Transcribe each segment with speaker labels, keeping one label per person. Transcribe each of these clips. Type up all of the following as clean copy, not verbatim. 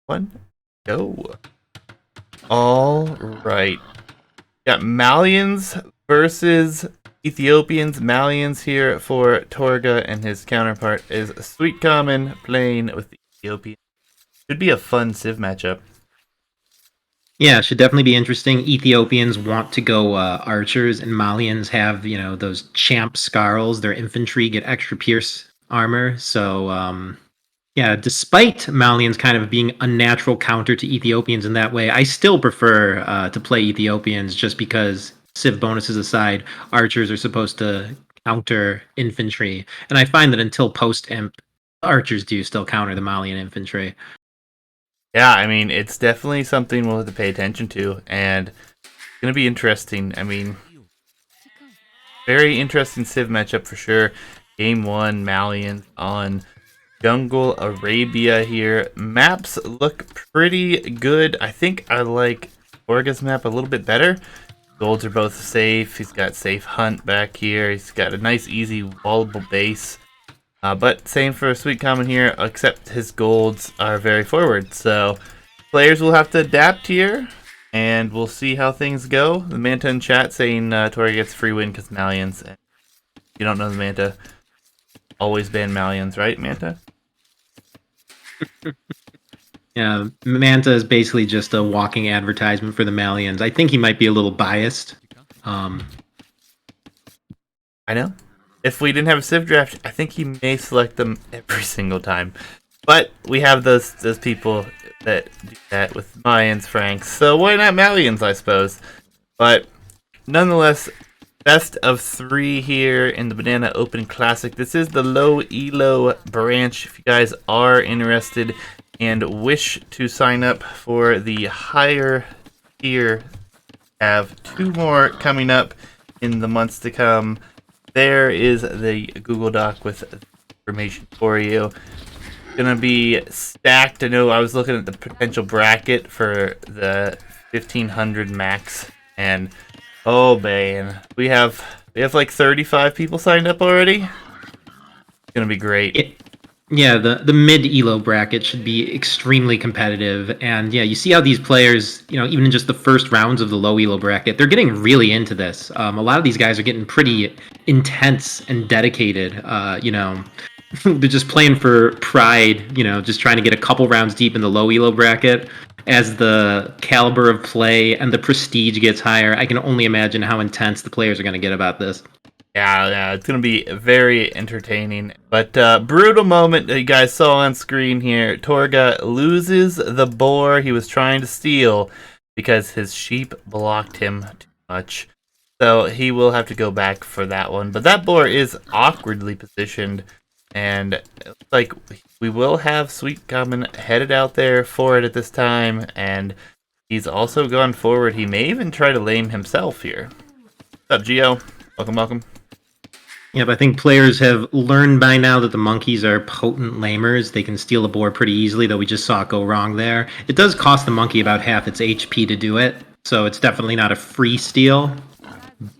Speaker 1: 1, go. All right. Got Malians versus Ethiopians. Malians here for Torga, and his counterpart is Sweetcoman playing with the Ethiopians. Should be a fun Civ matchup.
Speaker 2: Yeah, it should definitely be interesting. Ethiopians want to go archers, and Malians have, those champ scarls. Their infantry get extra pierce armor. So, yeah, despite Malians kind of being a natural counter to Ethiopians in that way, I still prefer to play Ethiopians just because, Civ bonuses aside, archers are supposed to counter infantry. And I find that until post-imp, archers do still counter the Malian infantry.
Speaker 1: Yeah, I mean, it's definitely something we'll have to pay attention to, and it's going to be interesting. I mean, very interesting Civ matchup for sure. Game 1, Malians on Jungle Arabia here. Maps look pretty good. I think I like Orga's map a little bit better. Golds are both safe. He's got safe hunt back here. He's got a nice, easy, wallable base. But same for Sweetcoman here, except his golds are very forward. So players will have to adapt here, and we'll see how things go. The Manta in chat saying Tori gets free win because Malians. If you don't know the Manta, always ban Malians, right, Manta?
Speaker 2: Yeah, Manta is basically just a walking advertisement for the Malians. I think he might be a little biased.
Speaker 1: I know. If we didn't have a Civ draft, I think he may select them every single time. But we have those people that do that with Mayans, Franks, so why not Malians, I suppose? But nonetheless, best of 3 here in the Banano Open Classic. This is the Low Elo branch. If you guys are interested and wish to sign up for the higher tier, have 2 more coming up in the months to come. There is the Google Doc with information for you. Gonna be stacked. I know I was looking at the potential bracket for the 1500 max, and oh man, we have like 35 people signed up already. It's gonna be great.
Speaker 2: Yeah, the mid elo bracket should be extremely competitive, and yeah, you see how these players, even in just the first rounds of the low elo bracket, they're getting really into this. A lot of these guys are getting pretty intense and dedicated. They're just playing for pride. Just trying to get a couple rounds deep in the low elo bracket. As the caliber of play and the prestige gets higher, I can only imagine how intense the players are going to get about this.
Speaker 1: Yeah, it's going to be very entertaining. But brutal moment that you guys saw on screen here. Torga loses the boar he was trying to steal because his sheep blocked him too much. So he will have to go back for that one. But that boar is awkwardly positioned, and it looks like we will have Sweetcoman headed out there for it at this time. And he's also gone forward. He may even try to lame himself here. What's up, Gio? Welcome.
Speaker 2: Yep, I think players have learned by now that the monkeys are potent lamers. They can steal a boar pretty easily, though we just saw it go wrong there. It does cost the monkey about half its HP to do it, so it's definitely not a free steal.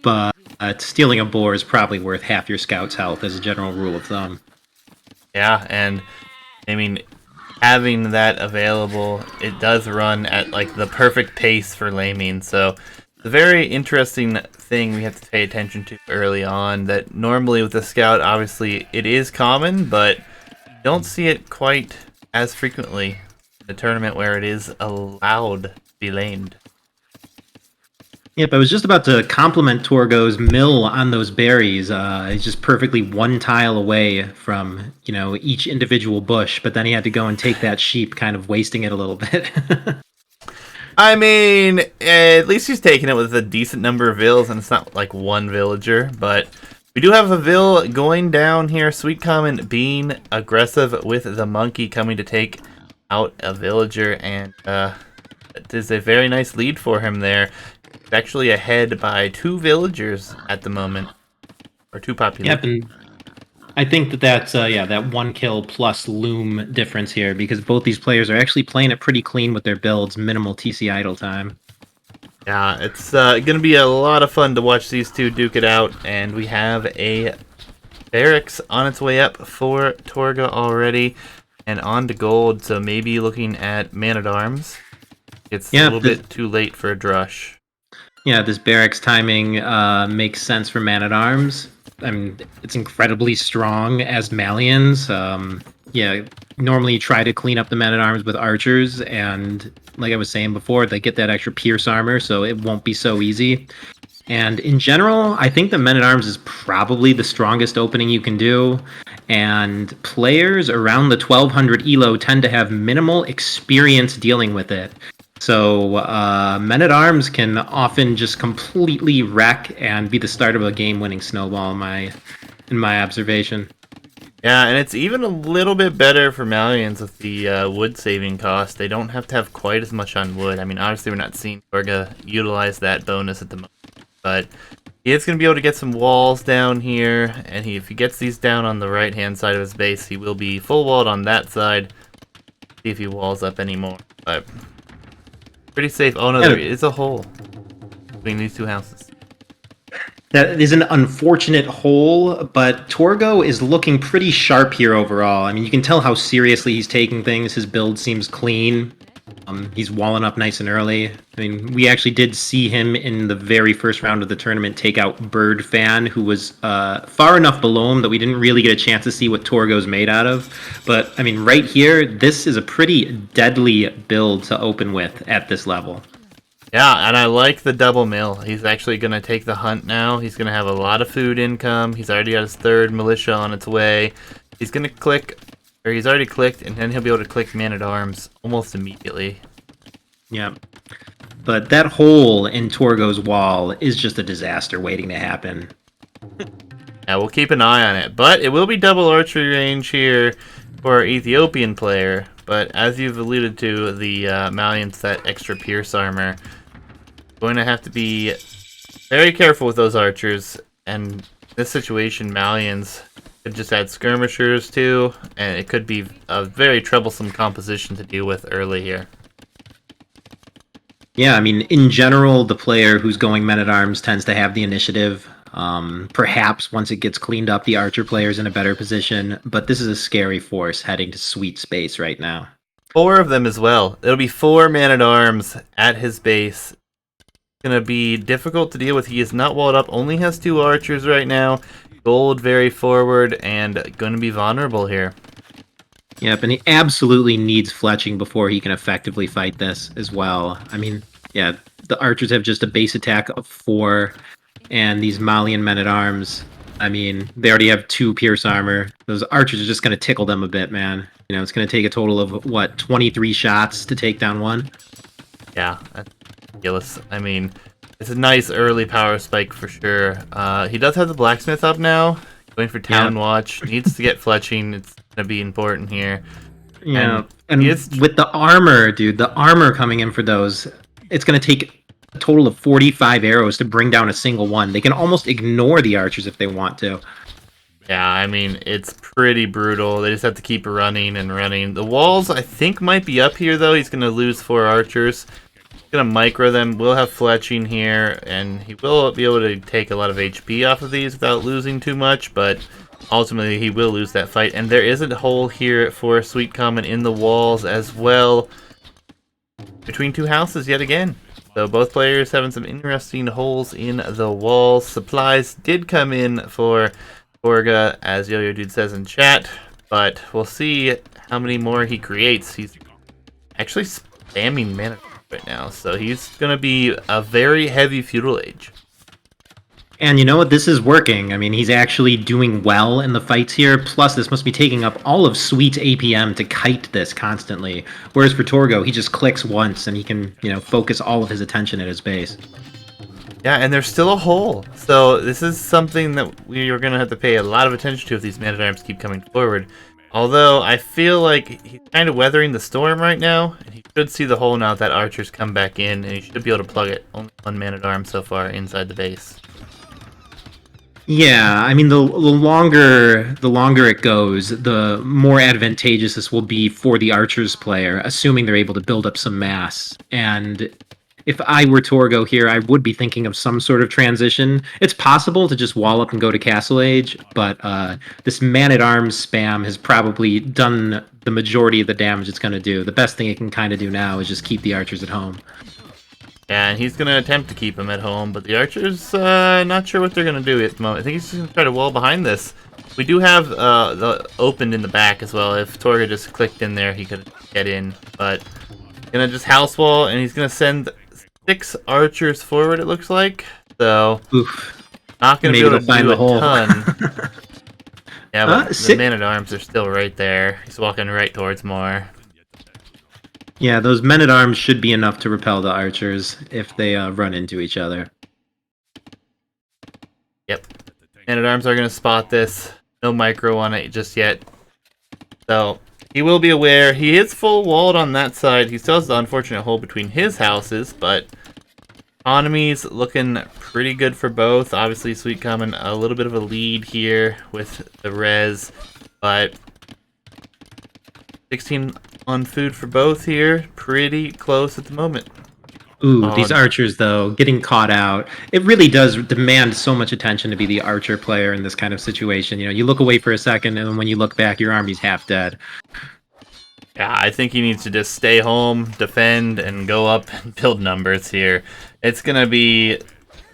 Speaker 2: But stealing a boar is probably worth half your scout's health as a general rule of thumb.
Speaker 1: Yeah, and I mean, having that available, it does run at like the perfect pace for laming, so it's a very interesting thing we have to pay attention to early on, that normally with the scout, obviously it is common, but don't see it quite as frequently in the tournament where it is allowed to be lamed.
Speaker 2: Yep, I was just about to compliment Torgo's mill on those berries. He's just perfectly one tile away from, each individual bush, but then he had to go and take that sheep, kind of wasting it a little bit.
Speaker 1: I mean, at least he's taking it with a decent number of vills, and it's not like one villager, but we do have a vill going down here. Sweetcoman being aggressive with the monkey, coming to take out a villager, and it is a very nice lead for him there. He's actually ahead by 2 villagers at the moment, or 2 populations.
Speaker 2: Yep, and I think that's that 1 kill plus loom difference here, because both these players are actually playing it pretty clean with their builds, minimal TC idle time.
Speaker 1: Yeah, it's going to be a lot of fun to watch these two duke it out, and we have a barracks on its way up for Torga already, and on to gold, so maybe looking at Man-at-Arms. It's a
Speaker 2: Yeah,
Speaker 1: little bit too late for a Drush.
Speaker 2: Yeah, this barracks timing makes sense for Man-at-Arms. I mean, it's incredibly strong as Malians. Yeah, normally you try to clean up the Men-at-Arms with archers, and like I was saying before, they get that extra pierce armor, so it won't be so easy. And in general, I think the Men-at-Arms is probably the strongest opening you can do. And players around the 1200 elo tend to have minimal experience dealing with it. So Men-at-Arms can often just completely wreck and be the start of a game-winning snowball in my observation.
Speaker 1: Yeah, and it's even a little bit better for Malians with the wood saving cost. They don't have to have quite as much on wood. I mean, obviously we're not seeing Torga utilize that bonus at the moment, but he is going to be able to get some walls down here, and if he gets these down on the right-hand side of his base, he will be full walled on that side. See if he walls up anymore, but pretty safe. Oh no, there is a hole between these two houses.
Speaker 2: That is an unfortunate hole, but Torgo is looking pretty sharp here overall. I mean, you can tell how seriously he's taking things. His build seems clean. He's walling up nice and early. I mean, we actually did see him in the very first round of the tournament take out Bird Fan, who was far enough below him that we didn't really get a chance to see what Torgo's made out of. But, I mean, right here, this is a pretty deadly build to open with at this level.
Speaker 1: Yeah, and I like the double mill. He's actually going to take the hunt now. He's going to have a lot of food income. He's already got his third militia on its way. He's going to click, or he's already clicked, and then he'll be able to click Man-at-Arms almost immediately.
Speaker 2: Yeah. But that hole in Torgo's wall is just a disaster waiting to happen.
Speaker 1: Yeah, we'll keep an eye on it. But it will be double archery range here for our Ethiopian player. But as you've alluded to, the Malians, that extra pierce armor, going to have to be very careful with those archers. And in this situation, Malians could just add skirmishers too, and it could be a very troublesome composition to deal with early here.
Speaker 2: Yeah, I mean, in general, the player who's going Men-at-Arms tends to have the initiative. Perhaps once it gets cleaned up, the archer player's in a better position, but this is a scary force heading to sweet space right now.
Speaker 1: 4 of them as well. It'll be 4 Man-at-Arms at his base. It's going to be difficult to deal with. He is not walled up, only has 2 archers right now. Gold very forward, and going to be vulnerable here.
Speaker 2: Yep, and he absolutely needs fletching before he can effectively fight this as well. I mean, yeah, the archers have just a base attack of 4, and these Malian Men-at-Arms, I mean, they already have 2 pierce armor. Those archers are just going to tickle them a bit, man. You know, it's going to take a total of, what, 23 shots to take down one?
Speaker 1: Yeah, that's ridiculous. I mean, it's a nice early power spike for sure. He does have the blacksmith up now, going for Town Watch. Needs to get fletching. It's going to be important here.
Speaker 2: Yeah, and with the armor, dude, the armor coming in for those, it's going to take a total of 45 arrows to bring down a single one. They can almost ignore the archers if they want to.
Speaker 1: Yeah, I mean, it's pretty brutal. They just have to keep running and running. The walls, I think, might be up here, though. He's going to lose 4 archers. He's going to micro them. We'll have fletching here, and he will be able to take a lot of HP off of these without losing too much, but ultimately he will lose that fight. And there is a hole here for Sweetcoman in the walls as well, between 2 houses yet again. So both players having some interesting holes in the walls. Supplies did come in for Torga, as Yo-Yo Dude says in chat, but we'll see how many more he creates. He's actually spamming mana right now, so he's going to be a very heavy feudal age.
Speaker 2: And you know what? This is working. I mean, he's actually doing well in the fights here. Plus, this must be taking up all of Sweet's APM to kite this constantly. Whereas for Torgo, he just clicks once and he can, you know, focus all of his attention at his base.
Speaker 1: Yeah, and there's still a hole. So this is something that we are going to have to pay a lot of attention to if these Man-at-Arms keep coming forward. Although, I feel like he's kind of weathering the storm right now, and he should see the hole now that archers come back in, and he should be able to plug it. Only 1 Man-at-Arm so far inside the base.
Speaker 2: Yeah, I mean, the longer it goes, the more advantageous this will be for the archers player, assuming they're able to build up some mass. And if I were Torgo here, I would be thinking of some sort of transition. It's possible to just wall up and go to Castle Age, but this Man-at-Arms spam has probably done the majority of the damage it's going to do. The best thing it can kind of do now is just keep the archers at home.
Speaker 1: Yeah, and he's going to attempt to keep him at home, but the archers, not sure what they're going to do at the moment. I think he's just going to try to wall behind this. We do have the opened in the back as well. If Torgo just clicked in there, he could get in, but going to just house wall, and he's going to send 6 archers forward, it looks like. So,
Speaker 2: oof.
Speaker 1: Not going to be able to
Speaker 2: find
Speaker 1: do
Speaker 2: the
Speaker 1: a
Speaker 2: hole.
Speaker 1: ton. Yeah, but the man-at-arms are still right there. He's walking right towards more.
Speaker 2: Yeah, those men-at-arms should be enough to repel the archers if they run into each other.
Speaker 1: Yep. Men-at-arms are going to spot this. No micro on it just yet. So, he will be aware. He is full walled on that side. He still has the unfortunate hole between his houses, but economy's looking pretty good for both. Obviously, Sweetcoman a little bit of a lead here with the res, but 16 on food for both here. Pretty close at the moment.
Speaker 2: Ooh, these archers, though, getting caught out. It really does demand so much attention to be the archer player in this kind of situation. You know, you look away for a second, and when you look back, your army's half dead.
Speaker 1: Yeah, I think he needs to just stay home, defend, and go up and build numbers here. It's going to be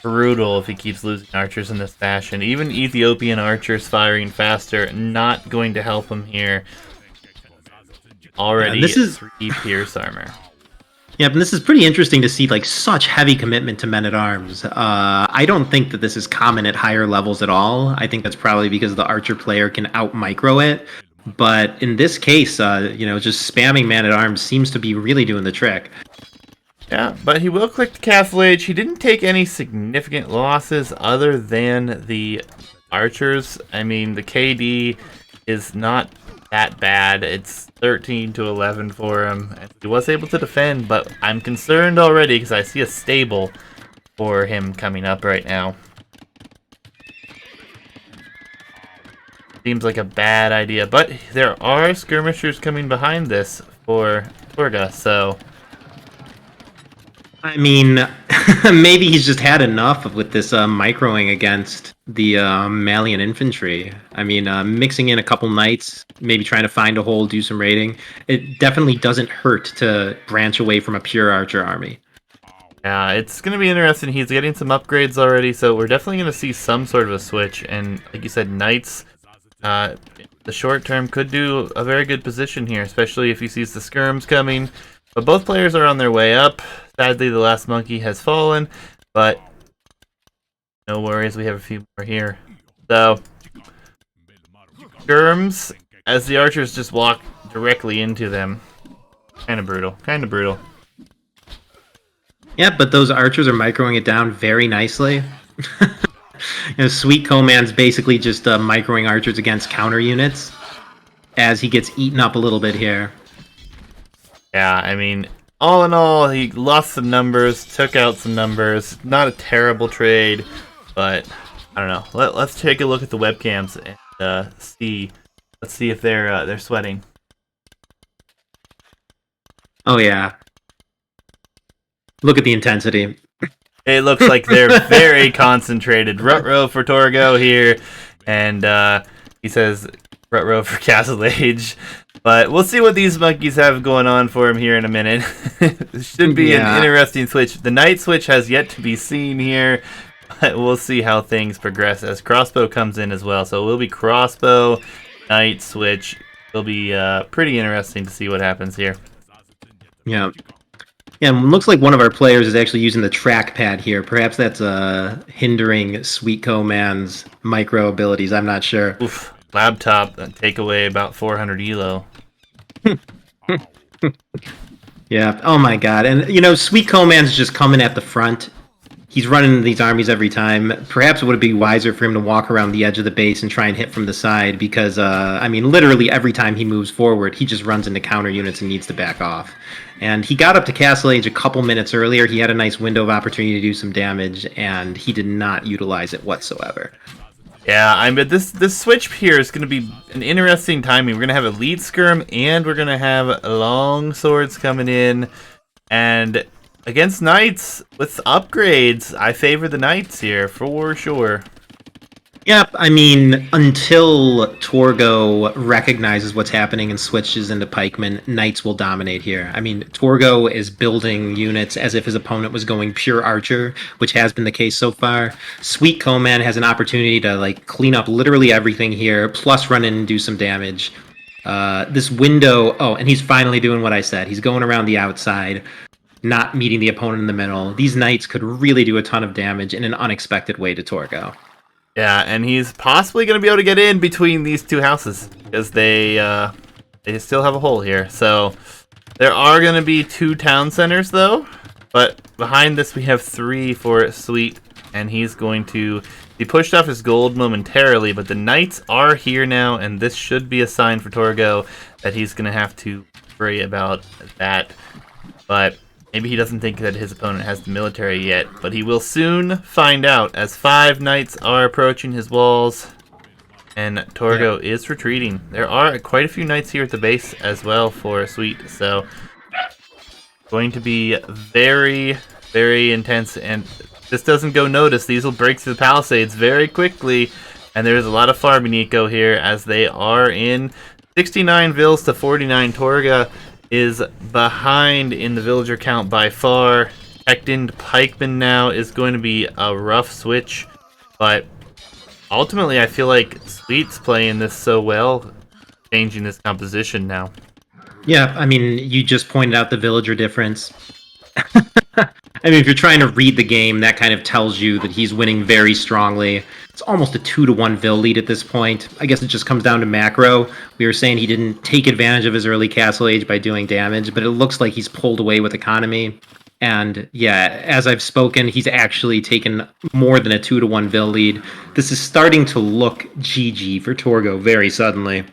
Speaker 1: brutal if he keeps losing archers in this fashion. Even Ethiopian archers firing faster, not going to help him here. Already
Speaker 2: this is
Speaker 1: 3 pierce armor.
Speaker 2: Yeah, but this is pretty interesting to see, like, such heavy commitment to men-at-arms. I don't think that this is common at higher levels at all. I think that's probably because the archer player can out-micro it. But in this case, you know, just spamming man-at-arms seems to be really doing the trick.
Speaker 1: Yeah, but he will click the Castle Age. He didn't take any significant losses other than the archers. I mean, the KD is not that bad. It's 13 to 11 for him. He was able to defend, but I'm concerned already because I see a stable for him coming up right now. Seems like a bad idea, but there are skirmishers coming behind this for Torga, so
Speaker 2: I mean, maybe he's just had enough with this microing against the Malian infantry. I mean, mixing in a couple knights, maybe trying to find a hole, do some raiding. It definitely doesn't hurt to branch away from a pure archer army.
Speaker 1: Yeah, it's going to be interesting. He's getting some upgrades already, so we're definitely going to see some sort of a switch. And like you said, knights, the short term could do a very good position here, especially if he sees the skirms coming. But both players are on their way up. Sadly, the last monkey has fallen, but no worries, we have a few more here. So, skirms, as the archers just walk directly into them. Kind of brutal, kind of brutal.
Speaker 2: Yeah, but those archers are microing it down very nicely. You know, Sweetcoman's basically just microing archers against counter units as he gets eaten up a little bit here.
Speaker 1: Yeah, I mean, all in all, he lost some numbers, took out some numbers. Not a terrible trade, but I don't know. Let's take a look at the webcams and see. Let's see if they're sweating.
Speaker 2: Oh yeah. Look at the intensity.
Speaker 1: It looks like they're very concentrated. Rut-row for Torgo here, and he says Rut-row for Castle Age. But we'll see what these monkeys have going on for him here in a minute. It should be an interesting switch. The knight switch has yet to be seen here, but we'll see how things progress as crossbow comes in as well. So it will be crossbow, knight switch. It'll be pretty interesting to see what happens here.
Speaker 2: Yeah. Yeah, it looks like one of our players is actually using the trackpad here. Perhaps that's hindering Sweetcoman's micro abilities. I'm not sure.
Speaker 1: Oof. Laptop, take away about 400 elo.
Speaker 2: Yeah, oh my god. And, you know, Sweetcoman's just coming at the front. He's running these armies every time. Perhaps it would be wiser for him to walk around the edge of the base and try and hit from the side because, I mean, literally every time he moves forward, he just runs into counter units and needs to back off. And he got up to Castle Age a couple minutes earlier. He had a nice window of opportunity to do some damage, and he did not utilize it whatsoever.
Speaker 1: Yeah, but this switch here is going to be an interesting timing. We're going to have a lead skirm, and we're going to have long swords coming in. And against knights, with upgrades, I favor the knights here, for sure.
Speaker 2: Yep, I mean, until Torgo recognizes what's happening and switches into pikemen, knights will dominate here. I mean, Torgo is building units as if his opponent was going pure archer, which has been the case so far. Sweetcoman has an opportunity to like clean up literally everything here, plus run in and do some damage. This window, oh, and he's finally doing what I said. He's going around the outside, not meeting the opponent in the middle. These knights could really do a ton of damage in an unexpected way to Torgo.
Speaker 1: Yeah, and he's possibly going to be able to get in between these two houses because they still have a hole here. So there are going to be 2 town centers though, but behind this we have 3 for Sweet, and he's going to be pushed off his gold momentarily. But the knights are here now, and this should be a sign for Torgo that he's going to have to worry about that. But maybe he doesn't think that his opponent has the military yet, but he will soon find out as 5 knights are approaching his walls, and Torgo is retreating. There are quite a few knights here at the base as well for Sweet, so going to be very, very intense, and this doesn't go noticed. These will break through the palisades very quickly, and there's a lot of farming eco here as they are in 69 vills to 49. Torga is behind in the villager count by far. Hecton Pikeman now is going to be a rough switch, but ultimately I feel like Sweet's playing this so well, changing this composition now.
Speaker 2: Yeah, I mean, you just pointed out the villager difference. I mean, if you're trying to read the game, that kind of tells you that he's winning very strongly. It's almost a 2-1 Vill lead at this point. I guess it just comes down to macro. We were saying he didn't take advantage of his early castle age by doing damage, but it looks like he's pulled away with economy. And yeah, as I've spoken, he's actually taken more than a 2-1 Vill lead. This is starting to look GG for Torgo very suddenly.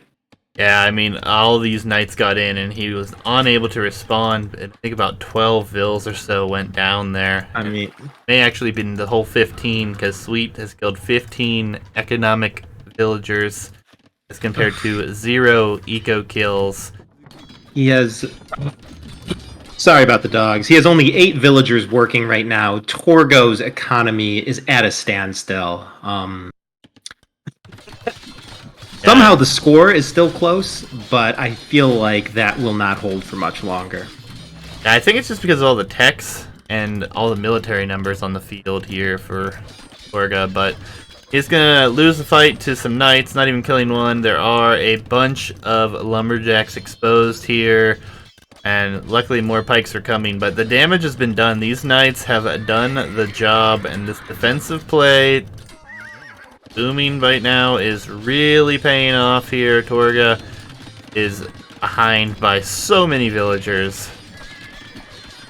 Speaker 1: Yeah, I mean, all these knights got in, and he was unable to respond. I think about 12 vills or so went down there.
Speaker 2: I mean,
Speaker 1: it may actually been the whole 15, because Sweet has killed 15 economic villagers as compared to 0 eco kills.
Speaker 2: he has... Sorry about the dogs. He has only 8 villagers working right now. Torgo's economy is at a standstill. Somehow the score is still close, but I feel like that will not hold for much longer.
Speaker 1: I think it's just because of all the techs and all the military numbers on the field here for Torga, but he's gonna lose the fight to some knights, not even killing one. There are a bunch of lumberjacks exposed here, and luckily more pikes are coming, but the damage has been done. These knights have done the job, and this defensive play booming right now is really paying off here. Torga is behind by so many villagers.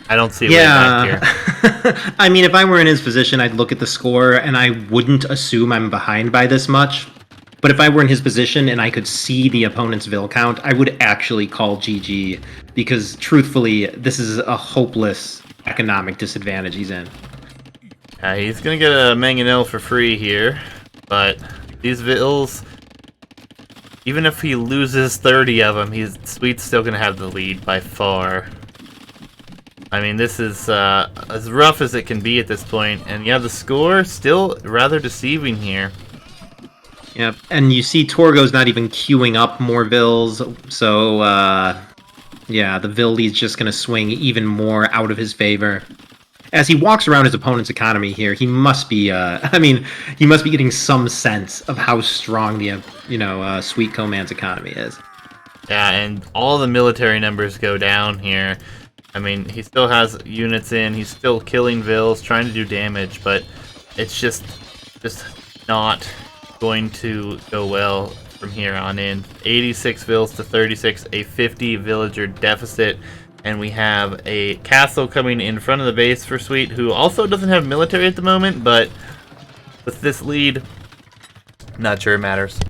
Speaker 1: I don't see a way back here.
Speaker 2: I mean, if I were in his position, I'd look at the score and I wouldn't assume I'm behind by this much. But if I were in his position and I could see the opponent's vill count, I would actually call GG, because truthfully, this is a hopeless economic disadvantage he's in.
Speaker 1: He's gonna get a mangonel for free here. But these vills, even if he loses 30 of them, Sweet's still going to have the lead by far. I mean, this is as rough as it can be at this point. And yeah, the score still rather deceiving here.
Speaker 2: Yep, and you see Torgo's not even queuing up more vills, so yeah, the vill lead's just going to swing even more out of his favor. As he walks around his opponent's economy here, he must be, I mean, he must be getting some sense of how strong the, Sweetcoman's economy is.
Speaker 1: Yeah, and all the military numbers go down here. I mean, he still has units in, he's still killing vills, trying to do damage, but it's just not going to go well from here on in. 86 vills to 36, a 50 villager deficit. And we have a castle coming in front of the base for Sweet, who also doesn't have military at the moment, but with this lead, not sure it matters.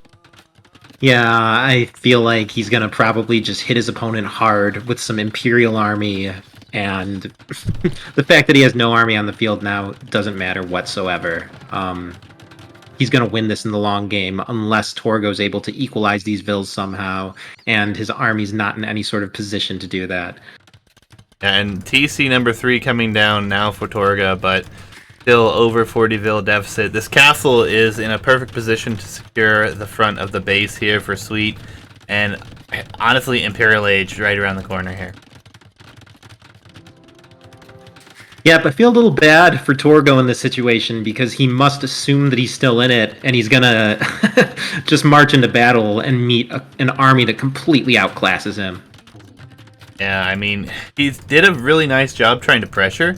Speaker 2: Yeah, I feel like he's going to probably just hit his opponent hard with some Imperial army, and the fact that he has no army on the field now doesn't matter whatsoever. He's going to win this in the long game unless Torgo's able to equalize these vills somehow, and his army's not in any sort of position to do that.
Speaker 1: And TC number 3 coming down now for Torga, but still over 40 vil deficit. This castle is in a perfect position to secure the front of the base here for Sweet, and honestly, Imperial Age right around the corner here.
Speaker 2: Yep, I feel a little bad for Torgo in this situation because he must assume that he's still in it, and he's gonna just march into battle and meet an army that completely outclasses him.
Speaker 1: Yeah, I mean, he did a really nice job trying to pressure,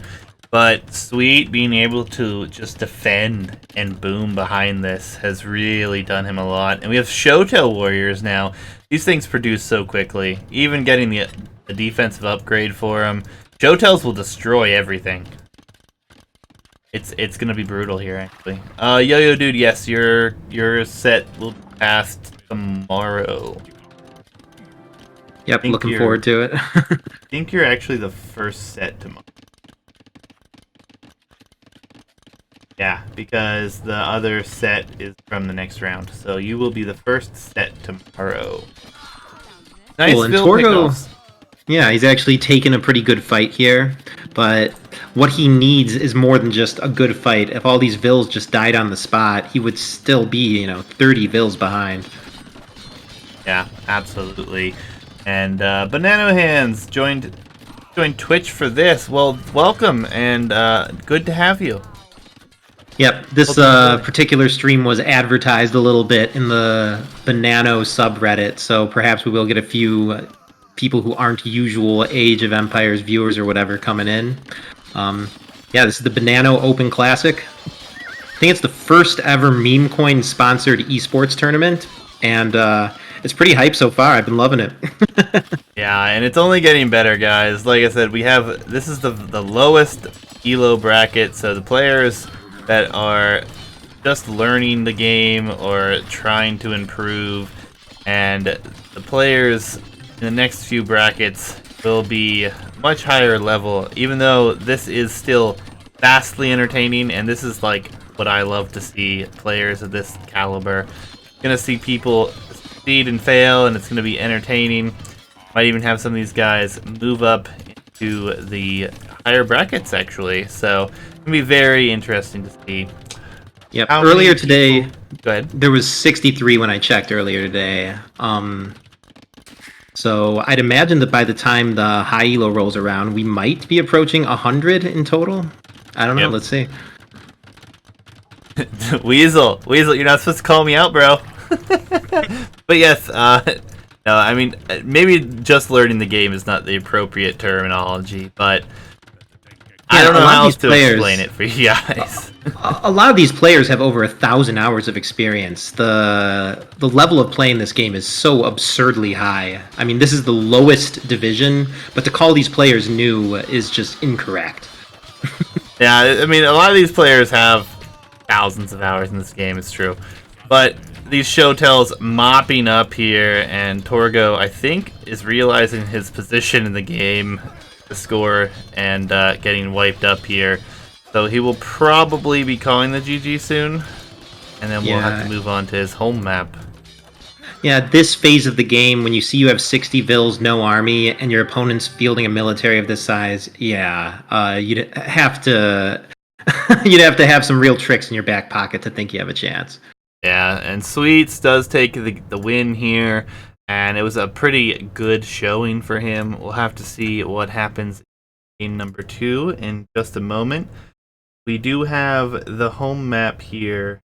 Speaker 1: but Sweet being able to just defend and boom behind this has really done him a lot. And we have Showtail Warriors now. These things produce so quickly. Even getting the defensive upgrade for them. Showtails will destroy everything. It's gonna be brutal here, actually. Yo-Yo Dude, yes, your set will be passed tomorrow.
Speaker 2: Yep, looking forward to it.
Speaker 1: I think you're actually the first set tomorrow. Yeah, because the other set is from the next round. So you will be the first set tomorrow. Nice
Speaker 2: cool, and
Speaker 1: build
Speaker 2: Torgo,
Speaker 1: pickoffs.
Speaker 2: yeah, he's actually taken a pretty good fight here, but what he needs is more than just a good fight. If all these Vils just died on the spot, he would still be, 30 Vils behind.
Speaker 1: Yeah, absolutely. And Banano Hands joined Twitch for this. Well, welcome and good to have you.
Speaker 2: Yep, this particular stream was advertised a little bit in the Banano subreddit, so perhaps we will get a few people who aren't usual Age of Empires viewers or whatever coming in. Yeah, this is the Banano Open Classic. I think it's the first ever meme coin sponsored esports tournament, and it's pretty hype so far. I've been loving it.
Speaker 1: Yeah, and it's only getting better, guys. Like I said, this is the lowest elo bracket, so the players that are just learning the game or trying to improve, and the players in the next few brackets will be much higher level, even though this is still vastly entertaining, and this is like what I love to see players of this caliber. Gonna see people succeed and fail, and it's gonna be entertaining. Might even have some of these guys move up into the higher brackets, actually. So it's gonna be very interesting to see.
Speaker 2: Yep. Earlier today,
Speaker 1: go ahead.
Speaker 2: There was 63 when I checked earlier today. So I'd imagine that by the time the high elo rolls around, we might be approaching 100 in total. I don't know. Yep. Let's see.
Speaker 1: Weasel, you're not supposed to call me out, bro. But yes, no, I mean, maybe just learning the game is not the appropriate terminology, but yeah, I don't know how else to explain it for you guys.
Speaker 2: A lot of these players have over 1,000 hours of experience. The level of play in this game is so absurdly high. I mean, this is the lowest division, but to call these players new is just incorrect.
Speaker 1: Yeah, I mean, a lot of these players have thousands of hours in this game, it's true. But these Showtails mopping up here, and Torgo, I think, is realizing his position in the game, the score, and getting wiped up here. So he will probably be calling the GG soon, and then we'll have to move on to his home map.
Speaker 2: Yeah, this phase of the game, when you see you have 60 Vils, no army, and your opponent's fielding a military of this size, you'd have to have some real tricks in your back pocket to think you have a chance.
Speaker 1: Yeah, and Sweets does take the win here, and it was a pretty good showing for him. We'll have to see what happens in number 2 in just a moment. We do have the home map here.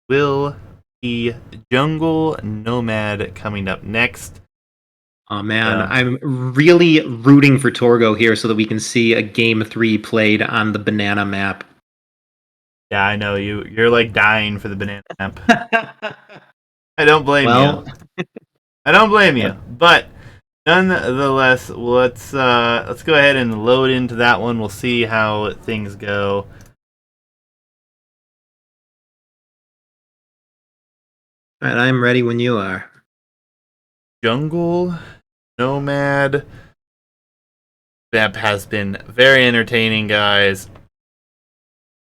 Speaker 1: Will be Jungle Nomad coming up next.
Speaker 2: Oh man, I'm really rooting for Torgo here so that we can see a game 3 played on the banana map.
Speaker 1: Yeah, I know you're like dying for the banana map. I don't blame you. I don't blame you. But nonetheless, let's go ahead and load into that one. We'll see how things go.
Speaker 2: All right, I'm ready when you are.
Speaker 1: Jungle Nomad map has been very entertaining, guys.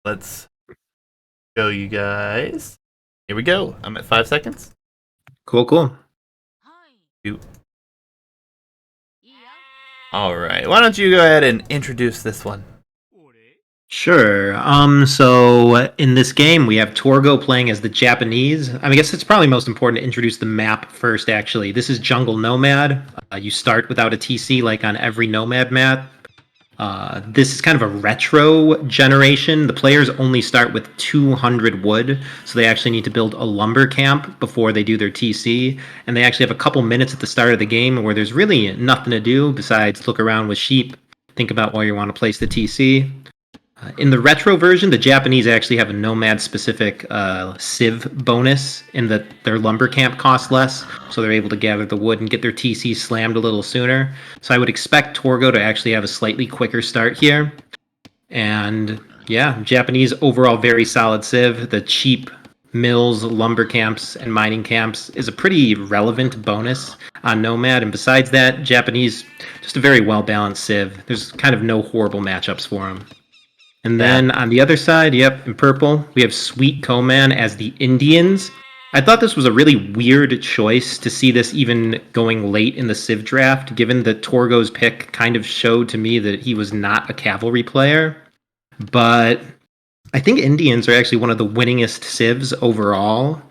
Speaker 1: Let's go, you guys. Here we go. I'm at 5 seconds.
Speaker 2: Cool.
Speaker 1: All right. Why don't you go ahead and introduce this one?
Speaker 2: Sure. So in this game, we have Torgo playing as the Japanese. I mean, I guess it's probably most important to introduce the map first, actually. This is Jungle Nomad. You start without a TC like on every Nomad map. This is kind of a retro generation. The players only start with 200 wood, so they actually need to build a lumber camp before they do their TC. And they actually have a couple minutes at the start of the game where there's really nothing to do besides look around with sheep, think about where you want to place the TC. In the retro version, the Japanese actually have a nomad-specific civ bonus in that their lumber camp costs less, so they're able to gather the wood and get their TC slammed a little sooner. So I would expect Torgo to actually have a slightly quicker start here. And yeah, Japanese overall very solid civ. The cheap mills, lumber camps, and mining camps is a pretty relevant bonus on Nomad. And besides that, Japanese, just a very well-balanced civ. There's kind of no horrible matchups for them. And then on the other side, yep, in purple, we have Sweetcoman as the Indians. I thought this was a really weird choice to see this even going late in the Civ draft, given that Torgo's pick kind of showed to me that he was not a cavalry player. But I think Indians are actually one of the winningest Civs overall.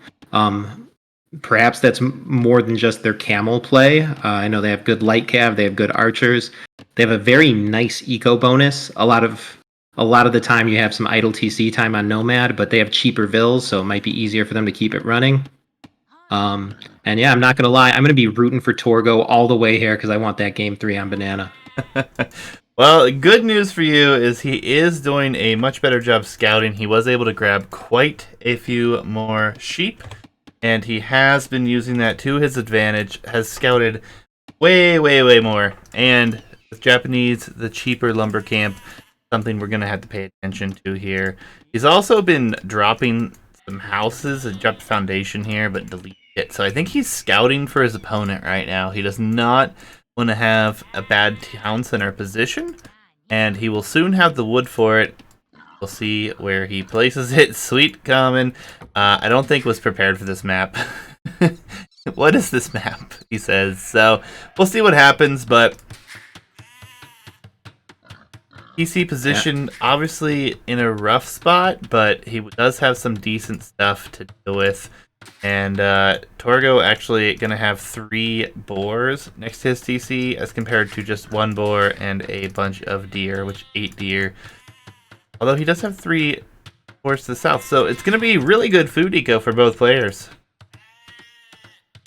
Speaker 2: Perhaps that's more than just their camel play. I know they have good light cav, they have good archers. They have a very nice eco bonus. A lot of the time you have some idle TC time on Nomad, but they have cheaper vills, so it might be easier for them to keep it running. And yeah, I'm not going to lie, I'm going to be rooting for Torgo all the way here because I want that game 3 on Banana.
Speaker 1: Well, good news for you is he is doing a much better job scouting. He was able to grab quite a few more sheep, and he has been using that to his advantage, has scouted way, way, way more. And with Japanese, the cheaper lumber camp, something we're going to have to pay attention to here. He's also been dropping some houses, a dropped foundation here, but delete it. So I think he's scouting for his opponent right now. He does not want to have a bad town center position, and he will soon have the wood for it. We'll see where he places it. Sweetcoman, I don't think was prepared for this map. What is this map? He says. So we'll see what happens, but PC position, obviously in a rough spot, but he does have some decent stuff to deal with. And Torgo actually going to have 3 boars next to his TC as compared to just 1 boar and a bunch of deer, which 8 deer. Although he does have 3 boars to the south, so it's going to be really good food eco for both players.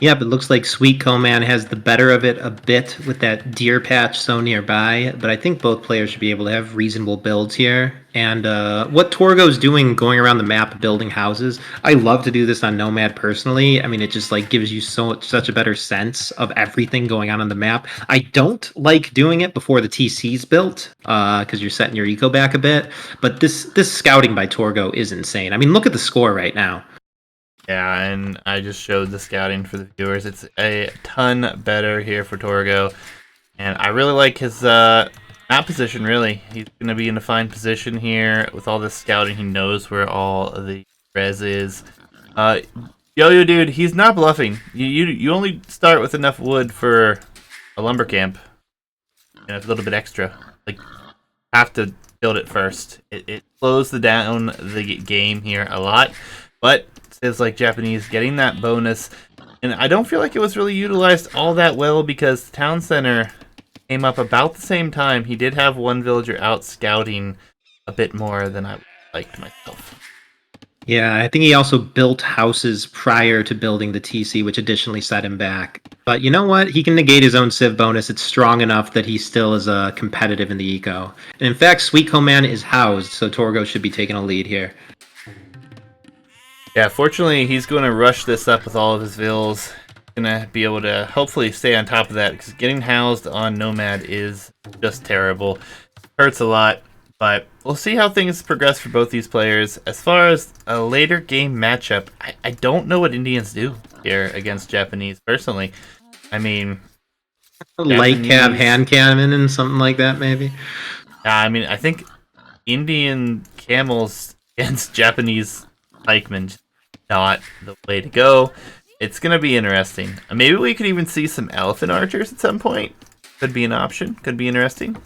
Speaker 2: Yeah, but it looks like Sweetcoman has the better of it a bit with that deer patch so nearby, but I think both players should be able to have reasonable builds here. And what Torgo's doing going around the map building houses, I love to do this on Nomad personally. I mean, it just like gives you such a better sense of everything going on the map. I don't like doing it before the TC's built, because you're setting your eco back a bit, but this scouting by Torgo is insane. I mean, look at the score right now.
Speaker 1: Yeah, and I just showed the scouting for the viewers. It's a ton better here for Torgo. And I really like his map position, really. He's going to be in a fine position here. With all this scouting, he knows where all of the res is. Yo-Yo Dude, he's not bluffing. You only start with enough wood for a lumber camp. And a little bit extra. Like, have to build it first. It slows down the game here a lot. But is like Japanese getting that bonus, and I don't feel like it was really utilized all that well because the town center came up about the same time. He did have 1 villager out scouting a bit more than I liked myself.
Speaker 2: Yeah, I think he also built houses prior to building the TC, which additionally set him back. But you know what? He can negate his own Civ bonus. It's strong enough that he still is competitive in the eco. And in fact, Sweetcoman is housed, so Torgo should be taking a lead here.
Speaker 1: Yeah, fortunately, he's going to rush this up with all of his vills. Going to be able to hopefully stay on top of that, because getting housed on Nomad is just terrible. Hurts a lot, but we'll see how things progress for both these players. As far as a later game matchup, I don't know what Indians do here against Japanese, personally. I mean,
Speaker 2: light cav, hand cannon, and something like that, maybe?
Speaker 1: I mean, I think Indian camels against Japanese pikemen, not the way to go. It's going to be interesting. Maybe we could even see some elephant archers at some point. Could be an option. Could be interesting.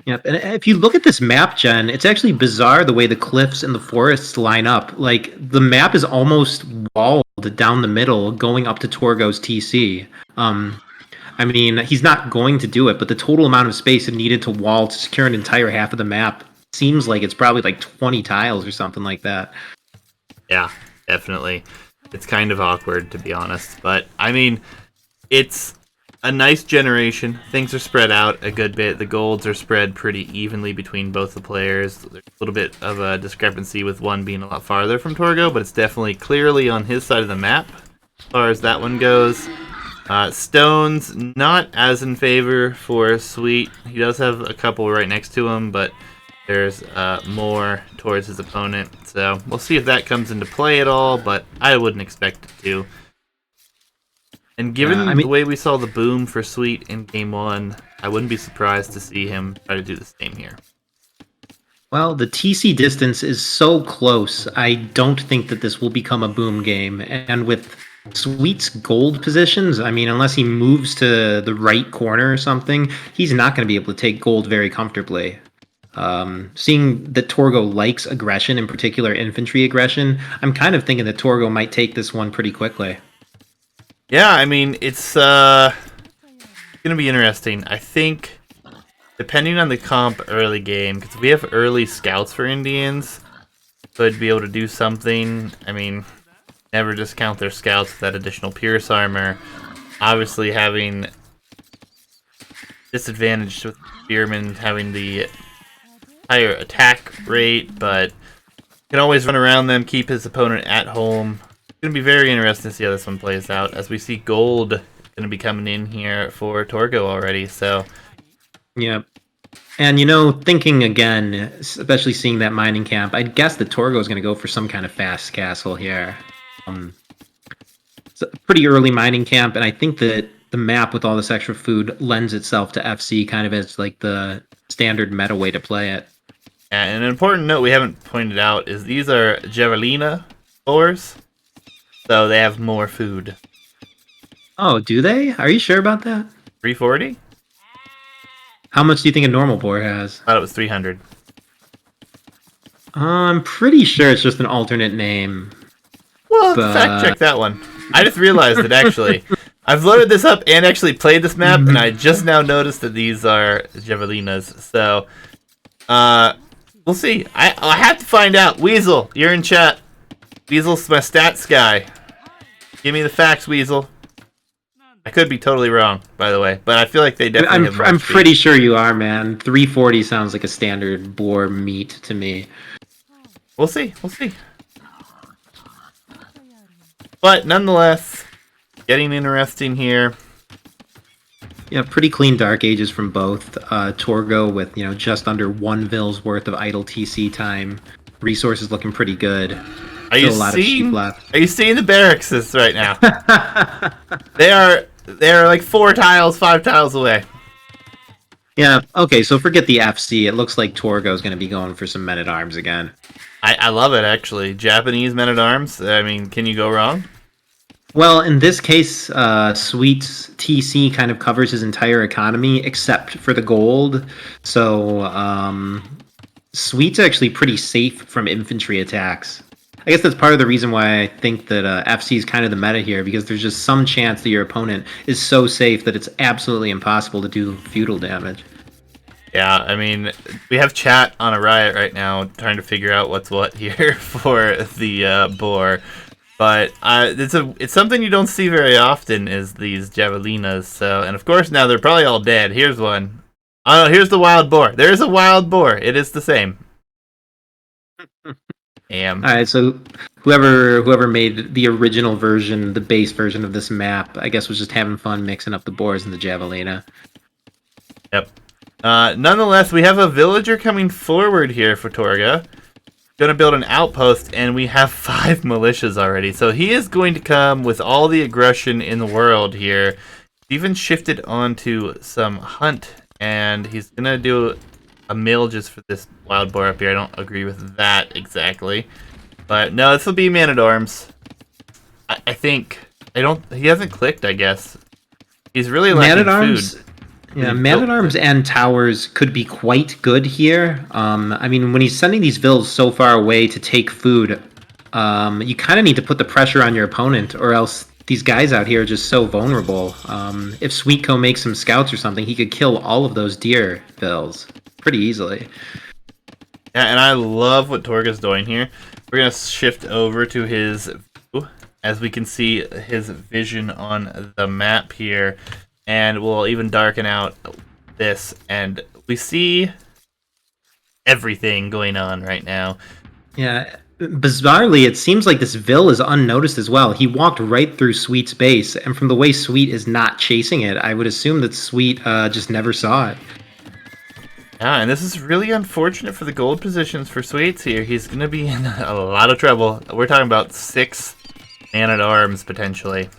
Speaker 2: Yep. And if you look at this map, Jen, it's actually bizarre the way the cliffs and the forests line up. Like, the map is almost walled down the middle going up to Torgo's TC. I mean, he's not going to do it, but the total amount of space needed to wall to secure an entire half of the map seems like it's probably like 20 tiles or something like that.
Speaker 1: Yeah, definitely. It's kind of awkward, to be honest. But, I mean, it's a nice generation. Things are spread out a good bit. The golds are spread pretty evenly between both the players. There's a little bit of a discrepancy with one being a lot farther from Torgo, but it's definitely clearly on his side of the map as far as that one goes. Stones, not as in favor for Sweet. He does have a couple right next to him, but there's more towards his opponent. So we'll see if that comes into play at all, but I wouldn't expect it to. And given the way we saw the boom for Sweet in Game 1, I wouldn't be surprised to see him try to do the same here.
Speaker 2: Well, the TC distance is so close, I don't think that this will become a boom game. And with Sweet's gold positions, I mean, unless he moves to the right corner or something, he's not going to be able to take gold very comfortably. Seeing that Torgo likes aggression, in particular infantry aggression, I'm kind of thinking that Torgo might take this one pretty quickly.
Speaker 1: Yeah, I mean, it's going to be interesting. I think, depending on the comp early game, because if we have early scouts for Indians, could be able to do something. I mean, never discount their scouts with that additional Pierce armor. Obviously, having disadvantage with Spearmen having the higher attack rate, but can always run around them, keep his opponent at home. It's going to be very interesting to see how this one plays out, as we see gold going to be coming in here for Torgo already. So,
Speaker 2: yeah. And, thinking again, especially seeing that mining camp, I guess that Torgo is going to go for some kind of fast castle here. It's a pretty early mining camp, and I think that the map with all this extra food lends itself to FC kind of as like the standard meta way to play it.
Speaker 1: And an important note we haven't pointed out is these are Javelina boars, so they have more food.
Speaker 2: Oh, do they? Are you sure about that?
Speaker 1: 340?
Speaker 2: How much do you think a normal boar has?
Speaker 1: I thought it was 300.
Speaker 2: I'm pretty sure it's just an alternate name.
Speaker 1: Well, fact check that one. I just realized it, actually. I've loaded this up and actually played this map, and I just now noticed that these are Javelinas. So, we'll see. I have to find out. Weasel, you're in chat. Weasel's my stats guy. Give me the facts, Weasel. I could be totally wrong, by the way, but I feel like they definitely have more
Speaker 2: I'm
Speaker 1: speed.
Speaker 2: pretty sure you are, man. 340 sounds like a standard boar meat to me.
Speaker 1: We'll see. We'll see. But nonetheless, getting interesting here.
Speaker 2: Yeah, pretty clean Dark Ages from both. Torgo with, just under 1 Vil's worth of idle TC time. Resources looking pretty good.
Speaker 1: Are you seeing the barracks right now? They are like 4 tiles, 5 tiles away.
Speaker 2: Yeah, okay, so forget the FC. It looks like Torgo's going to be going for some men-at-arms again.
Speaker 1: I love it, actually. Japanese men-at-arms. I mean, can you go wrong?
Speaker 2: Well, in this case, Sweet's TC kind of covers his entire economy except for the gold. So, Sweet's actually pretty safe from infantry attacks. I guess that's part of the reason why I think that FC is kind of the meta here, because there's just some chance that your opponent is so safe that it's absolutely impossible to do feudal damage.
Speaker 1: Yeah, I mean, we have chat on a riot right now trying to figure out what's what here for the boar. But it's something you don't see very often is these Javelinas. So, and of course now they're probably all dead. Here's one. Oh no, here's the wild boar. There's a wild boar. It is the same.
Speaker 2: Alright, so whoever made the original version, the base version of this map, I guess was just having fun mixing up the boars and the Javelina.
Speaker 1: Yep. Nonetheless, we have a villager coming forward here for Torga. Going to build an outpost, and we have 5 militias already. So he is going to come with all the aggression in the world here. He's even shifted onto some hunt, and he's going to do a mill just for this wild boar up here. I don't agree with that exactly. But no, this will be man-at-arms. I think. He hasn't clicked, I guess. He's really lacking
Speaker 2: Man-at-arms,
Speaker 1: food.
Speaker 2: Yeah,
Speaker 1: built
Speaker 2: Man-at-Arms and Towers could be quite good here. I mean, when he's sending these vills so far away to take food, you kind of need to put the pressure on your opponent, or else these guys out here are just so vulnerable. If Sweetco makes some scouts or something, he could kill all of those deer vills pretty easily.
Speaker 1: Yeah, and I love what Torga's doing here. We're going to shift over to his view, as we can see his vision on the map here. And we'll even darken out this, and we see everything going on right now.
Speaker 2: Yeah, bizarrely, it seems like this Vil is unnoticed as well. He walked right through Sweet's base, and from the way Sweet is not chasing it, I would assume that Sweet just never saw it.
Speaker 1: Yeah, and this is really unfortunate for the gold positions for Sweets here. He's going to be in a lot of trouble. We're talking about 6 Man-at-Arms, potentially.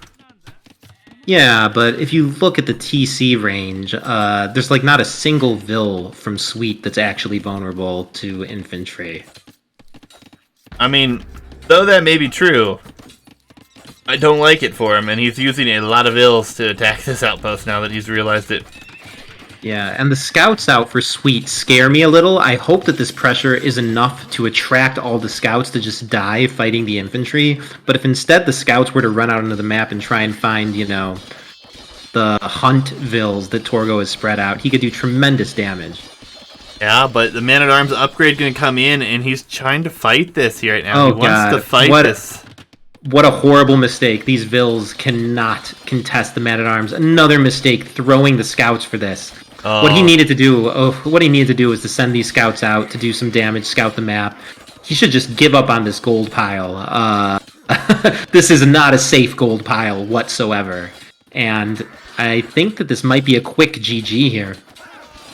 Speaker 2: Yeah, but if you look at the TC range, there's like not a single Vil from Sweet that's actually vulnerable to infantry.
Speaker 1: I mean, though that may be true, I don't like it for him, and he's using a lot of ills to attack this outpost now that he's realized it.
Speaker 2: Yeah, and the scouts out for Sweet scare me a little. I hope that this pressure is enough to attract all the scouts to just die fighting the infantry. But if instead the scouts were to run out onto the map and try and find, you know, the hunt vills that Torgo has spread out, he could do tremendous damage.
Speaker 1: Yeah, but the Man-at-Arms upgrade going to come in, and he's trying to fight this here right now.
Speaker 2: Oh,
Speaker 1: he wants
Speaker 2: God.
Speaker 1: to fight this.
Speaker 2: What a horrible mistake. These vills cannot contest the Man-at-Arms. Another mistake, throwing the scouts for this.
Speaker 1: Oh.
Speaker 2: What he needed to do was to send these scouts out to do some damage, scout the map. He should just give up on this gold pile. This is not a safe gold pile whatsoever. And I think that this might be a quick GG here.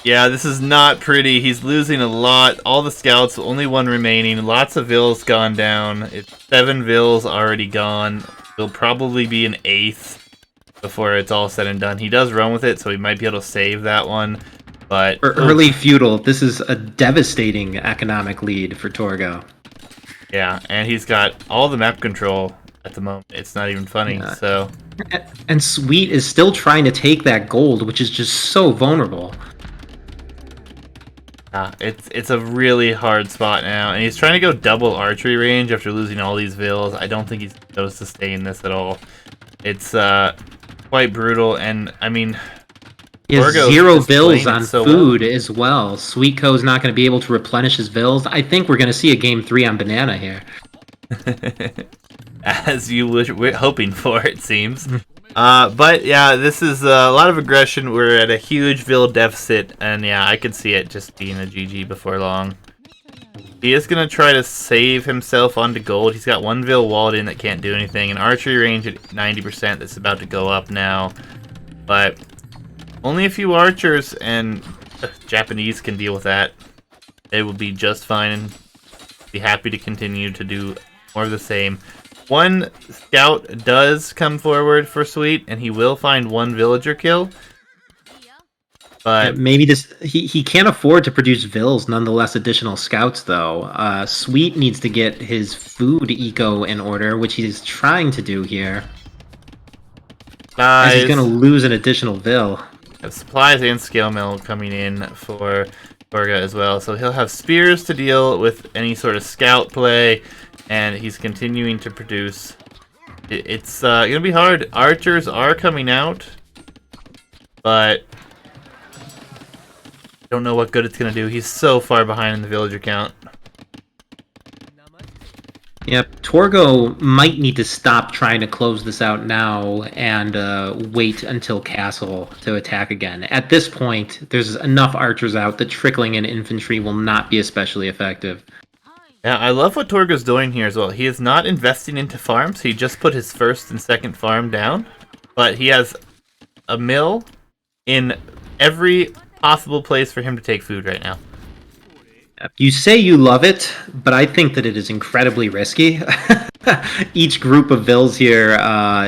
Speaker 1: Yeah, this is not pretty. He's losing a lot. All the scouts, only one remaining. Lots of vills gone down. It's 7 vills already gone. There'll probably be an 8th before it's all said and done. He does run with it, so he might be able to save that one. But
Speaker 2: for early feudal, this is a devastating economic lead for Torgo.
Speaker 1: Yeah, and he's got all the map control at the moment. It's not even funny.
Speaker 2: Yeah.
Speaker 1: So,
Speaker 2: and Sweet is still trying to take that gold, which is just so vulnerable.
Speaker 1: it's a really hard spot now, and he's trying to go double archery range after losing all these vills. I don't think he's going to sustain this at all. It's quite brutal, and I mean,
Speaker 2: he has
Speaker 1: Torgo's
Speaker 2: 0
Speaker 1: just
Speaker 2: vills
Speaker 1: playing
Speaker 2: on
Speaker 1: it so
Speaker 2: food as well. Sweetco's not going to be able to replenish his vills. I think we're going to see a game 3 on Banana here.
Speaker 1: As you were hoping for, it seems. But yeah, this is a lot of aggression. We're at a huge Vil deficit, and yeah, I could see it just being a GG before long. He is going to try to save himself onto gold. He's got 1 Vil walled in that can't do anything, an archery range at 90% that's about to go up now. But only a few archers, and Japanese can deal with that. They will be just fine and be happy to continue to do more of the same. 1 scout does come forward for Sweet, and he will find 1 villager kill. But
Speaker 2: maybe he can't afford to produce vills, nonetheless additional scouts though. Sweet needs to get his food eco in order, which he's trying to do here. As he's going to lose an additional vil.
Speaker 1: Supplies and scale mill coming in for Torga as well, so he'll have spears to deal with any sort of scout play, and he's continuing to produce. It's going to be hard. Archers are coming out, but I don't know what good it's going to do. He's so far behind in the villager count.
Speaker 2: Yep, Torgo might need to stop trying to close this out now and wait until castle to attack again. At this point, there's enough archers out that trickling in infantry will not be especially effective.
Speaker 1: Yeah, I love what Torgo's doing here as well. He is not investing into farms. He just put his 1st and 2nd farm down, but he has a mill in every possible place for him to take food right now.
Speaker 2: You say you love it, but I think that it is incredibly risky. Each group of vills here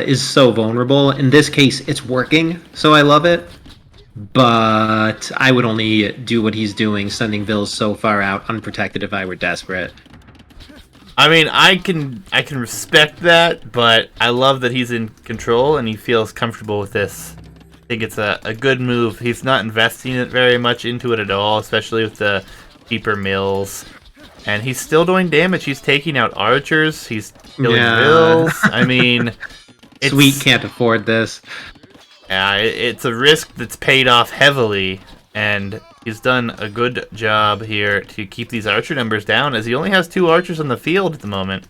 Speaker 2: is so vulnerable. In this case, it's working, so I love it. But I would only do what he's doing, sending vills so far out unprotected if I were desperate.
Speaker 1: I mean, I can respect that, but I love that he's in control and he feels comfortable with this. think it's a good move. He's not investing it very much into it at all, especially with the cheaper mills. And he's still doing damage. He's taking out archers. He's killing mills. I mean,
Speaker 2: Sweet can't afford this.
Speaker 1: Yeah, it's a risk that's paid off heavily, and he's done a good job here to keep these archer numbers down, as he only has 2 archers on the field at the moment.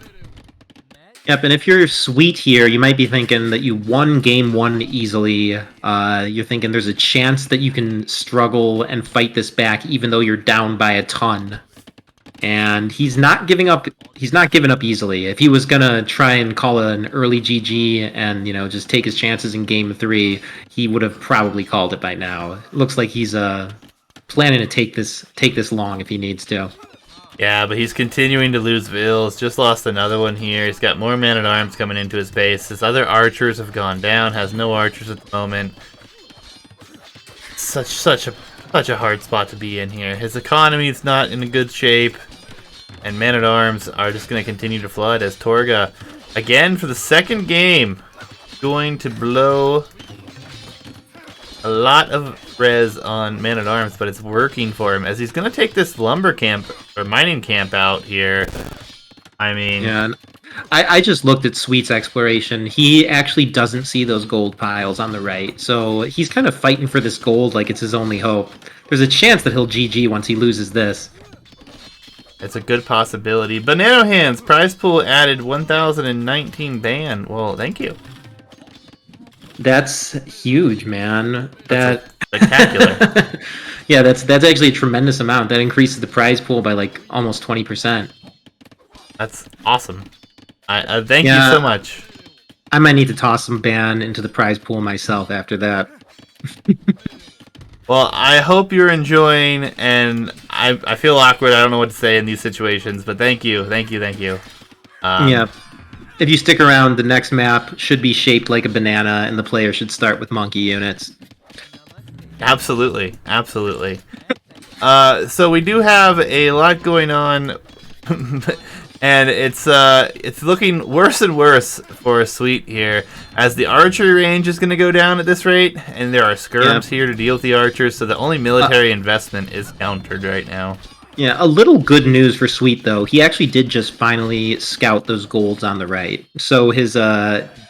Speaker 2: Yep, and if you're Sweet here, you might be thinking that you won game 1 easily. You're thinking there's a chance that you can struggle and fight this back, even though you're down by a ton. And he's not giving up. He's not giving up easily. If he was gonna try and call an early GG and just take his chances in game 3, he would have probably called it by now. It looks like he's planning to take this long if he needs to.
Speaker 1: Yeah, but he's continuing to lose vills. Just lost another one here. He's got more man-at-arms coming into his base. His other archers have gone down. Has no archers at the moment. Such a hard spot to be in here. His economy is not in a good shape, and men-at-arms are just going to continue to flood as Torga, again for the second game, going to blow a lot of res on men-at-arms, but it's working for him as he's going to take this lumber camp or mining camp out here. I mean,
Speaker 2: yeah. I just looked at Sweet's exploration. He actually doesn't see those gold piles on the right, so he's kind of fighting for this gold like it's his only hope. There's a chance that he'll GG once he loses this.
Speaker 1: It's a good possibility. Banano Hands, prize pool added 1,019 ban. Well, thank you.
Speaker 2: That's huge, man.
Speaker 1: That's spectacular.
Speaker 2: Yeah, that's actually a tremendous amount. That increases the prize pool by like almost 20%.
Speaker 1: That's awesome. Thank you so much.
Speaker 2: I might need to toss some ban into the prize pool myself after that.
Speaker 1: Well, I hope you're enjoying, and I feel awkward. I don't know what to say in these situations, but thank you.
Speaker 2: Yeah. If you stick around, the next map should be shaped like a banana, and the player should start with monkey units.
Speaker 1: Absolutely. So we do have a lot going on, and it's looking worse and worse for Sweet here, as the archery range is going to go down at this rate, and there are skirms here to deal with the archers, so the only military investment is countered right now.
Speaker 2: Yeah, a little good news for Sweet, though. He actually did just finally scout those golds on the right. So his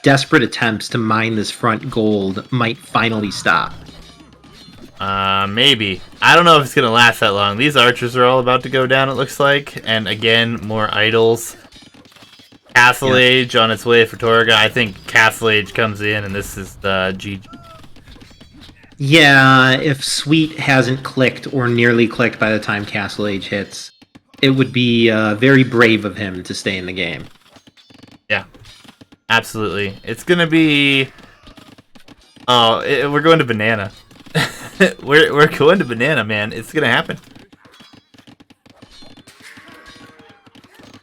Speaker 2: desperate attempts to mine this front gold might finally stop.
Speaker 1: Maybe. I don't know if it's going to last that long. These archers are all about to go down, it looks like. And again, more idols. Castle Age on its way for Torga. I think Castle Age comes in, and this is the GG.
Speaker 2: Yeah, if Sweet hasn't clicked or nearly clicked by the time Castle Age hits, it would be very brave of him to stay in the game.
Speaker 1: Yeah, absolutely. It's going to be... we're going to Banana. we're going to Banana, man. It's going to happen.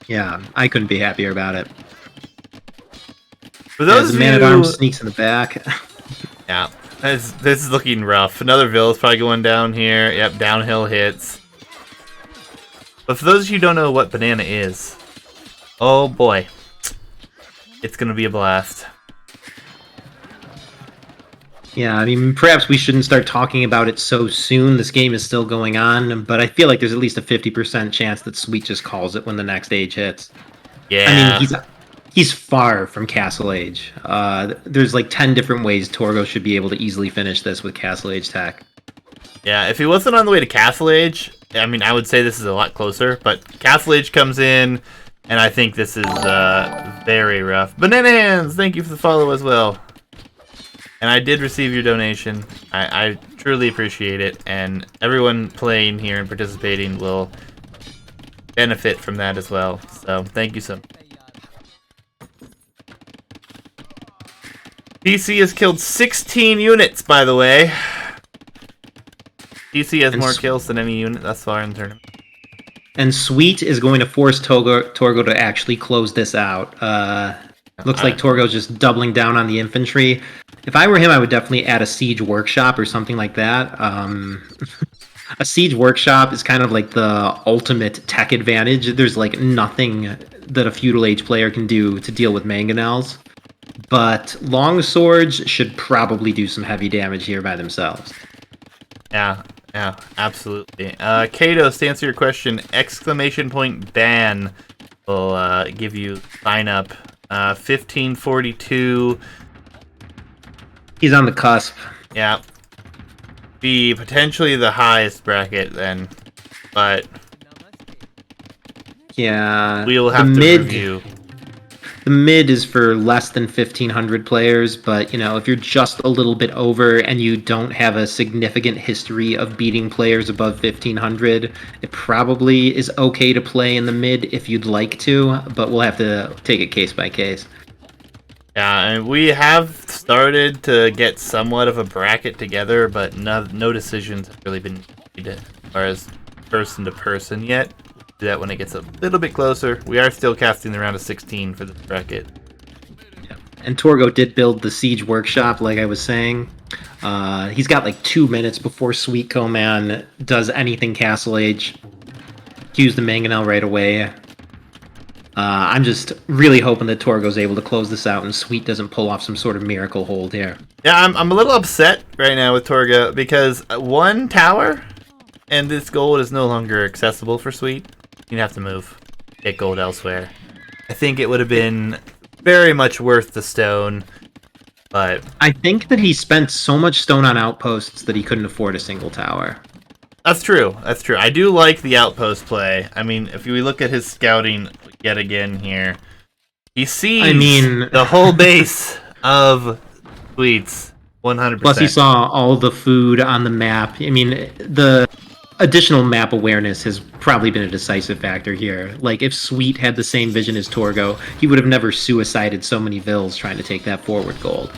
Speaker 2: Yeah, I couldn't be happier about it.
Speaker 1: For those of you...
Speaker 2: Man-at-Arms sneaks in the back.
Speaker 1: Yeah. This is looking rough. Another Vill is probably going down here. Yep, downhill hits. But for those of you who don't know what Banana is, oh boy, it's going to be a blast.
Speaker 2: Yeah, I mean, perhaps we shouldn't start talking about it so soon. This game is still going on, but I feel like there's at least a 50% chance that Sweet just calls it when the next age hits.
Speaker 1: Yeah.
Speaker 2: I mean, he's far from Castle Age. There's like 10 different ways Torgo should be able to easily finish this with Castle Age tech.
Speaker 1: Yeah, if he wasn't on the way to Castle Age, I mean, I would say this is a lot closer, but Castle Age comes in, and I think this is very rough. Banana Hands, thank you for the follow as well. And I did receive your donation. I truly appreciate it, and everyone playing here and participating will benefit from that as well. So, thank you so much. DC has killed 16 units, by the way. DC has more kills than any unit thus far in the tournament.
Speaker 2: And Sweet is going to force Torgo to actually close this out. Looks like Torgo's just doubling down on the infantry. If I were him, I would definitely add a siege workshop or something like that. A siege workshop is kind of like the ultimate tech advantage. There's like nothing that a feudal age player can do to deal with mangonels. but longswords should probably do some heavy damage here by themselves.
Speaker 1: Yeah, absolutely. Kados, to answer your question, !ban will give you sign up. 1542.
Speaker 2: He's on the cusp.
Speaker 1: Yeah. Be potentially the highest bracket then, but
Speaker 2: yeah,
Speaker 1: we'll have to review.
Speaker 2: The mid is for less than 1,500 players, but if you're just a little bit over and you don't have a significant history of beating players above 1,500, it probably is okay to play in the mid if you'd like to, but we'll have to take it case by case.
Speaker 1: Yeah, and we have started to get somewhat of a bracket together, but no decisions have really been made as far as person to person yet. Do that when it gets a little bit closer. We are still casting the round of 16 for this bracket.
Speaker 2: Yeah. And Torgo did build the Siege Workshop, like I was saying. He's got like 2 minutes before Sweetcoman does anything Castle Age. Cues the Mangonel right away. I'm just really hoping that Torgo's able to close this out and Sweet doesn't pull off some sort of miracle hold here.
Speaker 1: Yeah, I'm a little upset right now with Torgo because one tower and this gold is no longer accessible for Sweet. You'd have to move, get gold elsewhere. I think it would have been very much worth the stone, but
Speaker 2: I think that he spent so much stone on outposts that he couldn't afford a single tower.
Speaker 1: That's true. I do like the outpost play. I mean, if we look at his scouting yet again here, he sees the whole base of Sweets 100%.
Speaker 2: Plus, he saw all the food on the map. I mean, the additional map awareness has probably been a decisive factor here. Like, if Sweet had the same vision as Torgo, he would have never suicided so many vills trying to take that forward gold.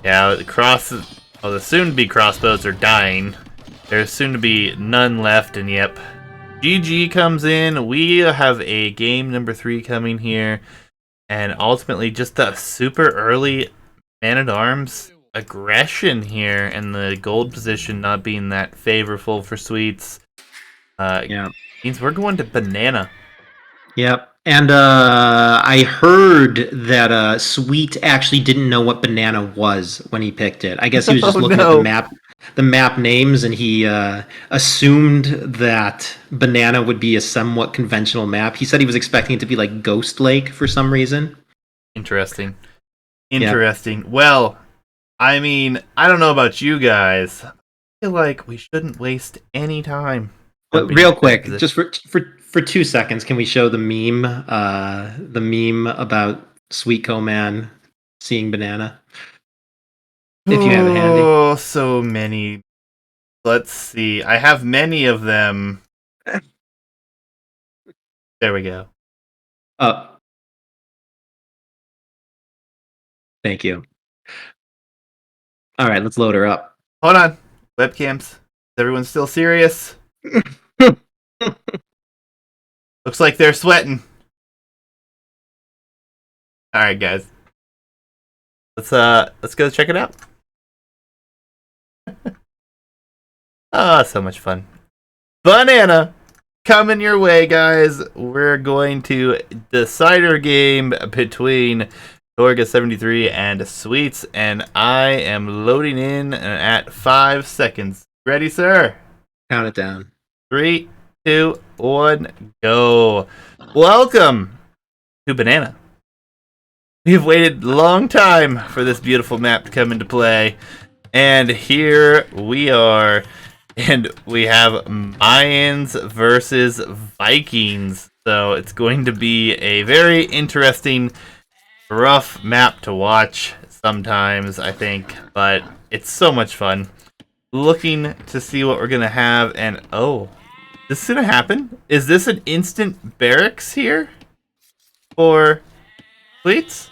Speaker 1: Yeah, the soon-to-be crossbows are dying. There's soon to be none left, and yep. GG comes in. We have a game number 3 coming here, and ultimately just a super early Man-at-Arms aggression here, and the gold position not being that favorable for Sweets. Means we're going to Banana.
Speaker 2: Yep. And I heard that Sweet actually didn't know what Banana was when he picked it. I guess he was just looking at the map names, and he assumed that Banana would be a somewhat conventional map. He said he was expecting it to be like Ghost Lake for some reason.
Speaker 1: Interesting. Well, I mean, I don't know about you guys. I feel like we shouldn't waste any time.
Speaker 2: But real quick, just for 2 seconds, can we show the meme about Sweetcoman seeing Banana? If you have it handy.
Speaker 1: Oh, so many. Let's see. I have many of them. There we go.
Speaker 2: Thank you. All right, let's load her up.
Speaker 1: Hold on. Webcams. Is everyone still serious? Looks like they're sweating. All right, guys. Let's go check it out. So much fun. Banana coming your way, guys. We're going to decider game between Torgo73 and Sweets, and I am loading in at 5 seconds. Ready, sir?
Speaker 2: Count it down.
Speaker 1: 3, 2, 1, go. Welcome to Banana. We've waited a long time for this beautiful map to come into play, and here we are. And we have Mayans versus Vikings. So it's going to be a very interesting, rough map to watch sometimes, I think. But it's so much fun. Looking to see what we're going to have. And, oh, this is going to happen? Is this an instant barracks here? For Sweets?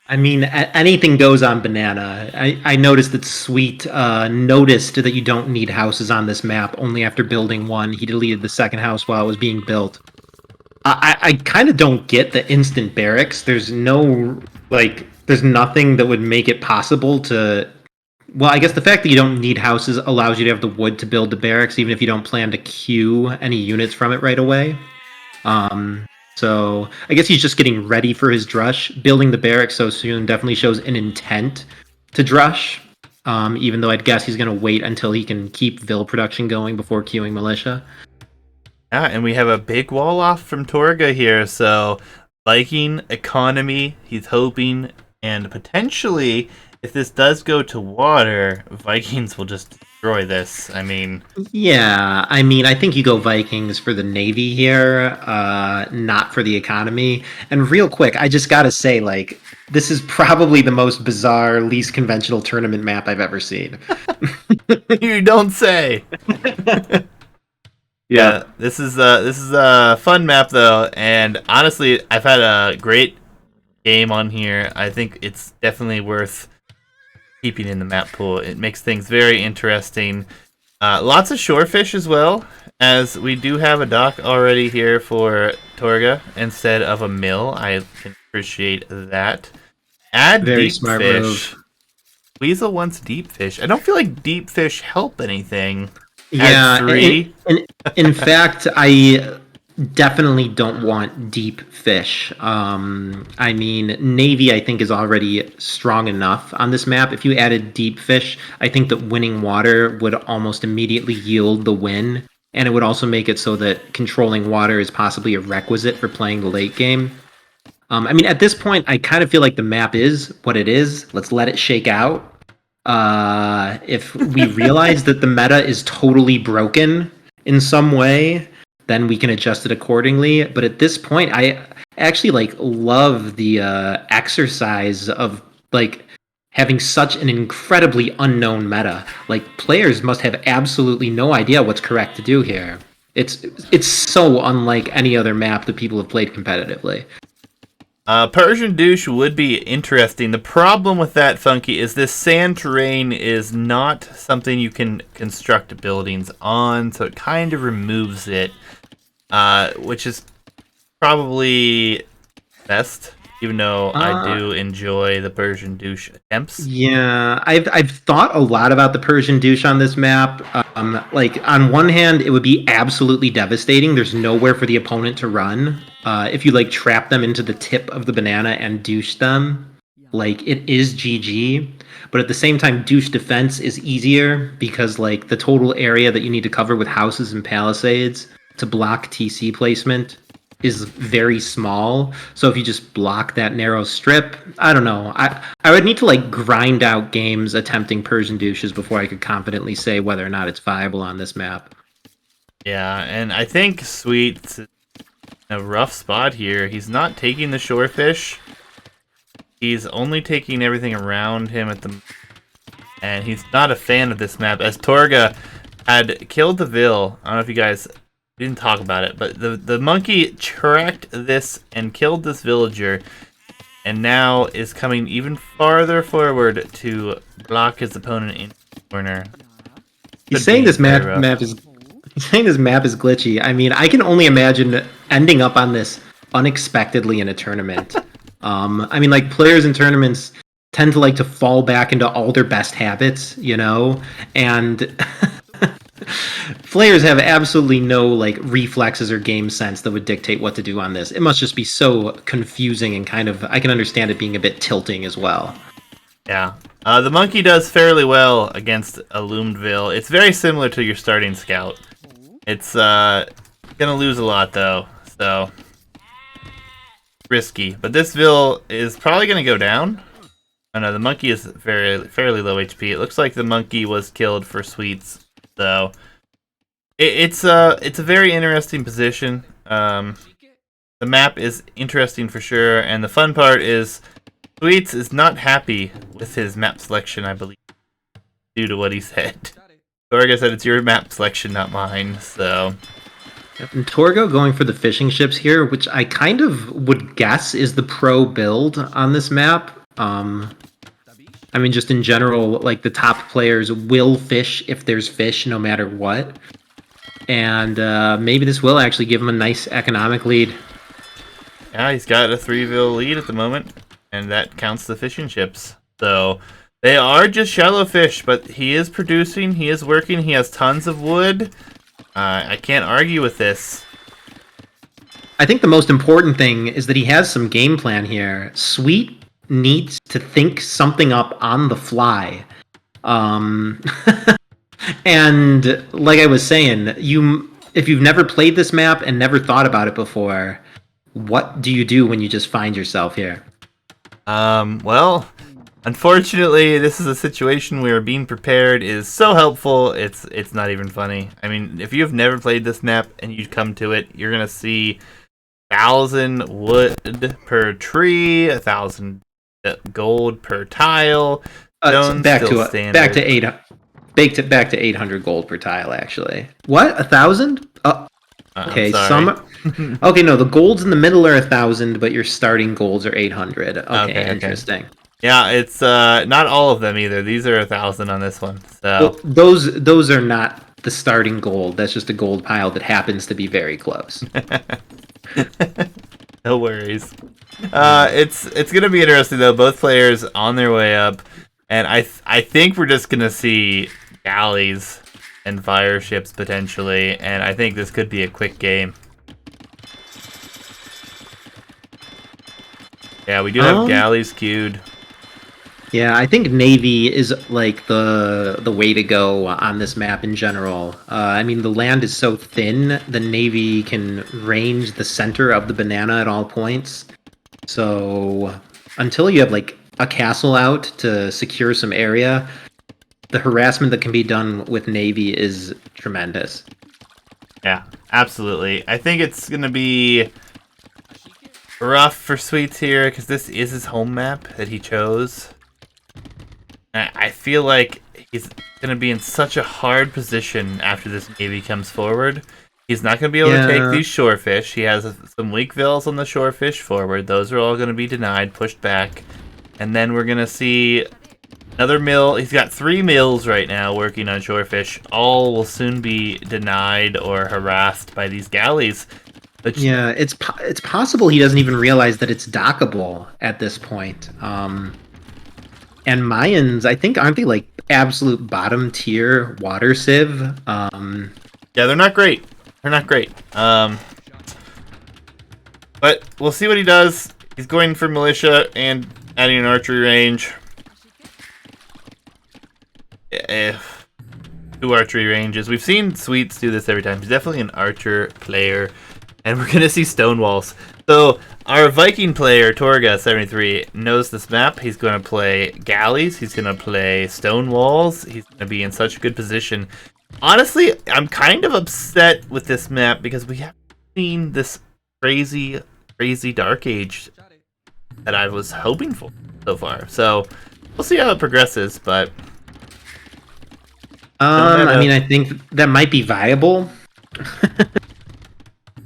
Speaker 2: I mean, anything goes on Banana. I noticed that Sweet noticed that you don't need houses on this map only after building one. He deleted the second house while it was being built. I kind of don't get the instant barracks. There's nothing that would make it possible to... Well, I guess the fact that you don't need houses allows you to have the wood to build the barracks, even if you don't plan to queue any units from it right away. So I guess he's just getting ready for his drush. Building the barracks so soon definitely shows an intent to drush. Even though I'd guess he's going to wait until he can keep Vil production going before queuing militia.
Speaker 1: Yeah, and we have a big wall off from Torga here, so Viking economy, he's hoping, and potentially, if this does go to water, Vikings will just destroy this. I mean...
Speaker 2: Yeah, I mean, I think you go Vikings for the Navy here, not for the economy. And real quick, I just gotta say, like, this is probably the most bizarre, least conventional tournament map I've ever seen.
Speaker 1: You don't say! Yeah, this is a fun map though, and honestly, I've had a great game on here. I think it's definitely worth keeping in the map pool. It makes things very interesting. Lots of shorefish as well, as we do have a dock already here for Torga instead of a mill. I can appreciate that. Add
Speaker 2: Very
Speaker 1: deep
Speaker 2: smart
Speaker 1: fish.
Speaker 2: move.
Speaker 1: Weasel wants deep fish. I don't feel like deep fish help anything.
Speaker 2: Yeah,
Speaker 1: three.
Speaker 2: in fact, I definitely don't want deep fish. I mean, Navy, I think, is already strong enough on this map. If you added deep fish, I think that winning water would almost immediately yield the win. And it would also make it so that controlling water is possibly a requisite for playing the late game. I mean, at this point, I kind of feel like the map is what it is. Let's let it shake out. If we realize that the meta is totally broken in some way, then we can adjust it accordingly. But at this point, I actually like love the exercise of like having such an incredibly unknown meta. Like players must have absolutely no idea what's correct to do here. It's so unlike any other map that people have played competitively.
Speaker 1: Persian douche would be interesting. The problem with that, Funky, is this sand terrain is not something you can construct buildings on, so it kind of removes it, which is probably best, even though I do enjoy the Persian douche attempts.
Speaker 2: Yeah, I've thought a lot about the Persian douche on this map. Like on one hand, it would be absolutely devastating. There's nowhere for the opponent to run. If you like trap them into the tip of the banana and douche them, like it is GG. But at the same time, douche defense is easier because like the total area that you need to cover with houses and palisades to block TC placement is very small. So if you just block that narrow strip, I don't know. I would need to like grind out games attempting Persian douches before I could confidently say whether or not it's viable on this map.
Speaker 1: Yeah, and I think Sweet's in a rough spot here. He's not taking the shorefish. He's only taking everything around him at the... And he's not a fan of this map. As Torga had killed the Vil, I don't know if you guys... didn't talk about it, but the monkey tracked this and killed this villager, and now is coming even farther forward to block his opponent in the corner.
Speaker 2: He's saying this map is glitchy. I mean, I can only imagine ending up on this unexpectedly in a tournament. I mean, like players in tournaments tend to like to fall back into all their best habits, you know, and. Players have absolutely no like reflexes or game sense that would dictate what to do on this. It must just be so confusing and kind of I can understand it being a bit tilting as well.
Speaker 1: Yeah. The monkey does fairly well against a loomed Vil. It's very similar to your starting scout. It's gonna lose a lot though, so risky. But this Vil is probably gonna go down. Oh no, the monkey is fairly low HP. It looks like the monkey was killed for Sweets. So it's a very interesting position. The map is interesting for sure, and the fun part is Sweets is not happy with his map selection, I believe, due to what he said. Torgo said it's your map selection, not mine. So
Speaker 2: and Torgo going for the fishing ships here, which I kind of would guess is the pro build on this map. I mean, just in general, like the top players will fish if there's fish, no matter what. And maybe this will actually give him a nice economic lead.
Speaker 1: Yeah, he's got a 3-vil lead at the moment, and that counts the fishing ships. So they are just shallow fish, but he is producing, he is working, he has tons of wood. I can't argue with this.
Speaker 2: I think the most important thing is that he has some game plan here. Sweet needs to think something up on the fly. Um, and like I was saying, if you've never played this map and never thought about it before, what do you do when you just find yourself here?
Speaker 1: Well, unfortunately, this is a situation where being prepared is so helpful. It's not even funny. I mean, if you've never played this map and you come to it, you're gonna see 1,000 wood per tree, 1,000 gold per tile. Stone's
Speaker 2: Back
Speaker 1: still
Speaker 2: to
Speaker 1: standard.
Speaker 2: back to 800 gold per tile. Actually, what 1,000? Okay, okay, no, the golds in the middle are 1,000, but your starting golds are 800. Okay, interesting.
Speaker 1: Yeah, it's not all of them either. These are 1,000 on this one. So
Speaker 2: well, those are not the starting gold. That's just a gold pile that happens to be very close.
Speaker 1: No worries. It's gonna be interesting though. Both players on their way up, and I think we're just gonna see galleys and fire ships potentially, and I think this could be a quick game. Yeah, we do have galleys queued.
Speaker 2: Yeah, I think Navy is like the way to go on this map in general. I mean, the land is so thin, the Navy can range the center of the banana at all points. So until you have like a castle out to secure some area, the harassment that can be done with Navy is tremendous.
Speaker 1: Yeah, absolutely. I think it's going to be rough for Sweets here because this is his home map that he chose. I feel like he's going to be in such a hard position after this Navy comes forward. He's not going to be able to take these shorefish. He has some weak vills on the shorefish forward. Those are all going to be denied, pushed back. And then we're going to see another mill. He's got 3 mills right now working on shorefish. All will soon be denied or harassed by these galleys.
Speaker 2: Yeah, it's possible he doesn't even realize that it's dockable at this point. And Mayans, I think, aren't they like absolute bottom tier water civ?
Speaker 1: Yeah, they're not great. They're not great. But we'll see what he does. He's going for militia and adding an archery range. 2 archery ranges. We've seen Sweets do this every time. He's definitely an archer player. And we're going to see stone walls. So our Viking player, Torgo73, knows this map. He's going to play galleys. He's going to play stone walls. He's going to be in such a good position. Honestly, I'm kind of upset with this map because we haven't seen this crazy Dark Age that I was hoping for so far. So we'll see how it progresses, but...
Speaker 2: I mean, I think that might be viable.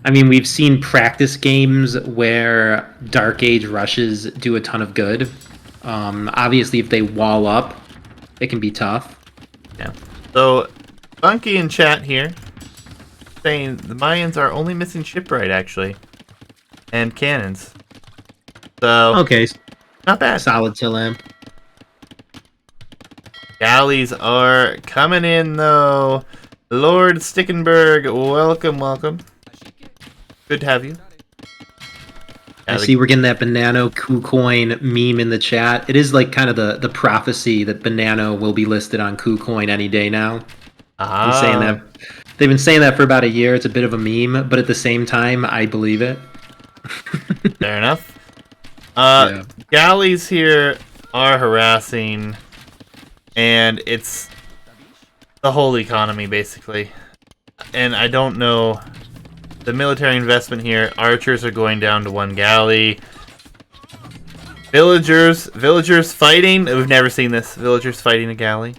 Speaker 2: I mean, we've seen practice games where Dark Age rushes do a ton of good. Obviously, if they wall up, it can be tough.
Speaker 1: Yeah. So, Bunky in chat here saying the Mayans are only missing shipwright, actually. And cannons. So,
Speaker 2: okay,
Speaker 1: not bad.
Speaker 2: Solid till lamp.
Speaker 1: Galleys are coming in, though. Lord Stickenberg, welcome. Good to have you.
Speaker 2: I see we're getting that Banano KuCoin meme in the chat. It is like kind of the prophecy that Banano will be listed on KuCoin any day now. Saying that. They've been saying that for about a year. It's a bit of a meme, but at the same time, I believe it.
Speaker 1: Fair enough. Galleys here are harassing, and it's the whole economy, basically. And I don't know... The military investment here, archers are going down to 1 galley. Villagers fighting. We've never seen this. Villagers fighting a galley.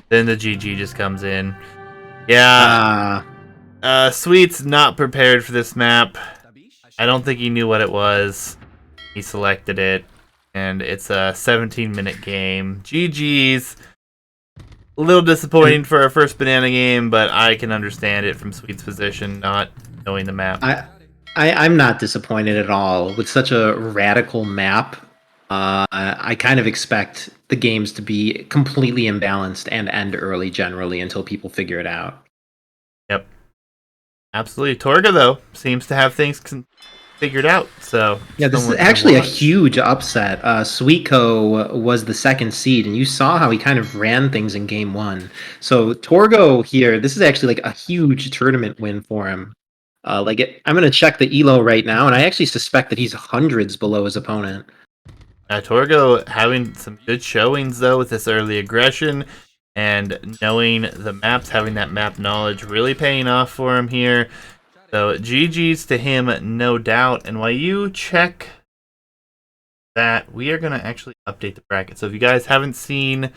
Speaker 1: Then the GG just comes in. Yeah. Sweet's not prepared for this map. I don't think he knew what it was. He selected it. And it's a 17-minute game. GG's. A little disappointing for our first banana game, but I can understand it from Sweet's position, not knowing the map.
Speaker 2: I'm not disappointed at all. With such a radical map, I kind of expect the games to be completely imbalanced and end early generally until people figure it out.
Speaker 1: Yep. Absolutely. Torga, though, seems to have things figured out. So
Speaker 2: Yeah, this is
Speaker 1: someone to
Speaker 2: actually a
Speaker 1: watch.
Speaker 2: huge upset. Sweetco was the second seed, and you saw how he kind of ran things in game one. So Torgo here, this is actually like a huge tournament win for him. I'm gonna check the elo right now, and I actually suspect that he's hundreds below his opponent.
Speaker 1: Torgo having some good showings, though, with this early aggression and knowing the maps, having that map knowledge really paying off for him here. So GG's to him, no doubt. And while you check that, we are going to actually update the bracket. So if you guys haven't seen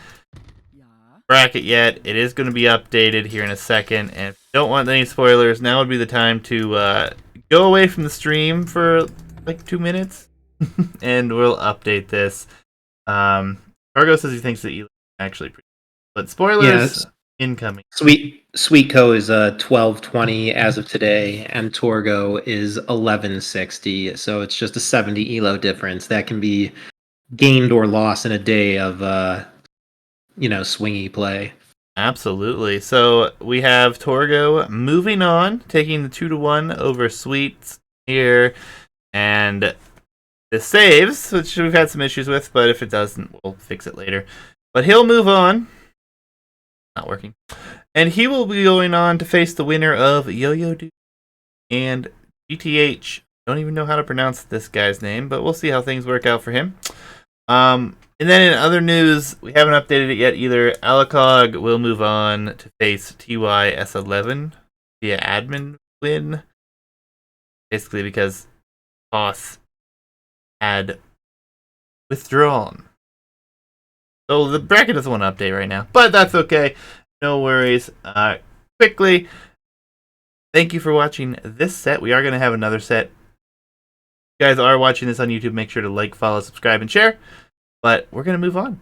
Speaker 1: bracket yet, it is going to be updated here in a second. And if you don't want any spoilers, now would be the time to go away from the stream for like 2 minutes. And we'll update this. Argo says he thinks that Eli actually pretty, but spoilers
Speaker 2: Yes,
Speaker 1: incoming.
Speaker 2: Sweetco is 1220 as of today, and Torgo is 1160. So it's just a 70 elo difference that can be gained or lost in a day of swingy play.
Speaker 1: Absolutely. So we have Torgo moving on, taking the 2-1 over Sweets here, and this saves, which we've had some issues with, but if it doesn't, we'll fix it later. But he'll move on. Not working. And he will be going on to face the winner of Yo-Yo Dude and GTH. Don't even know how to pronounce this guy's name, but we'll see how things work out for him. And then in other news, we haven't updated it yet either. Alacog will move on to face TYS11 via admin win. Basically because Toss had withdrawn. So the bracket doesn't want to update right now, but that's okay. No worries. Quickly, thank you for watching this set. We are going to have another set. If you guys are watching this on YouTube, make sure to like, follow, subscribe, and share. But we're going to move on.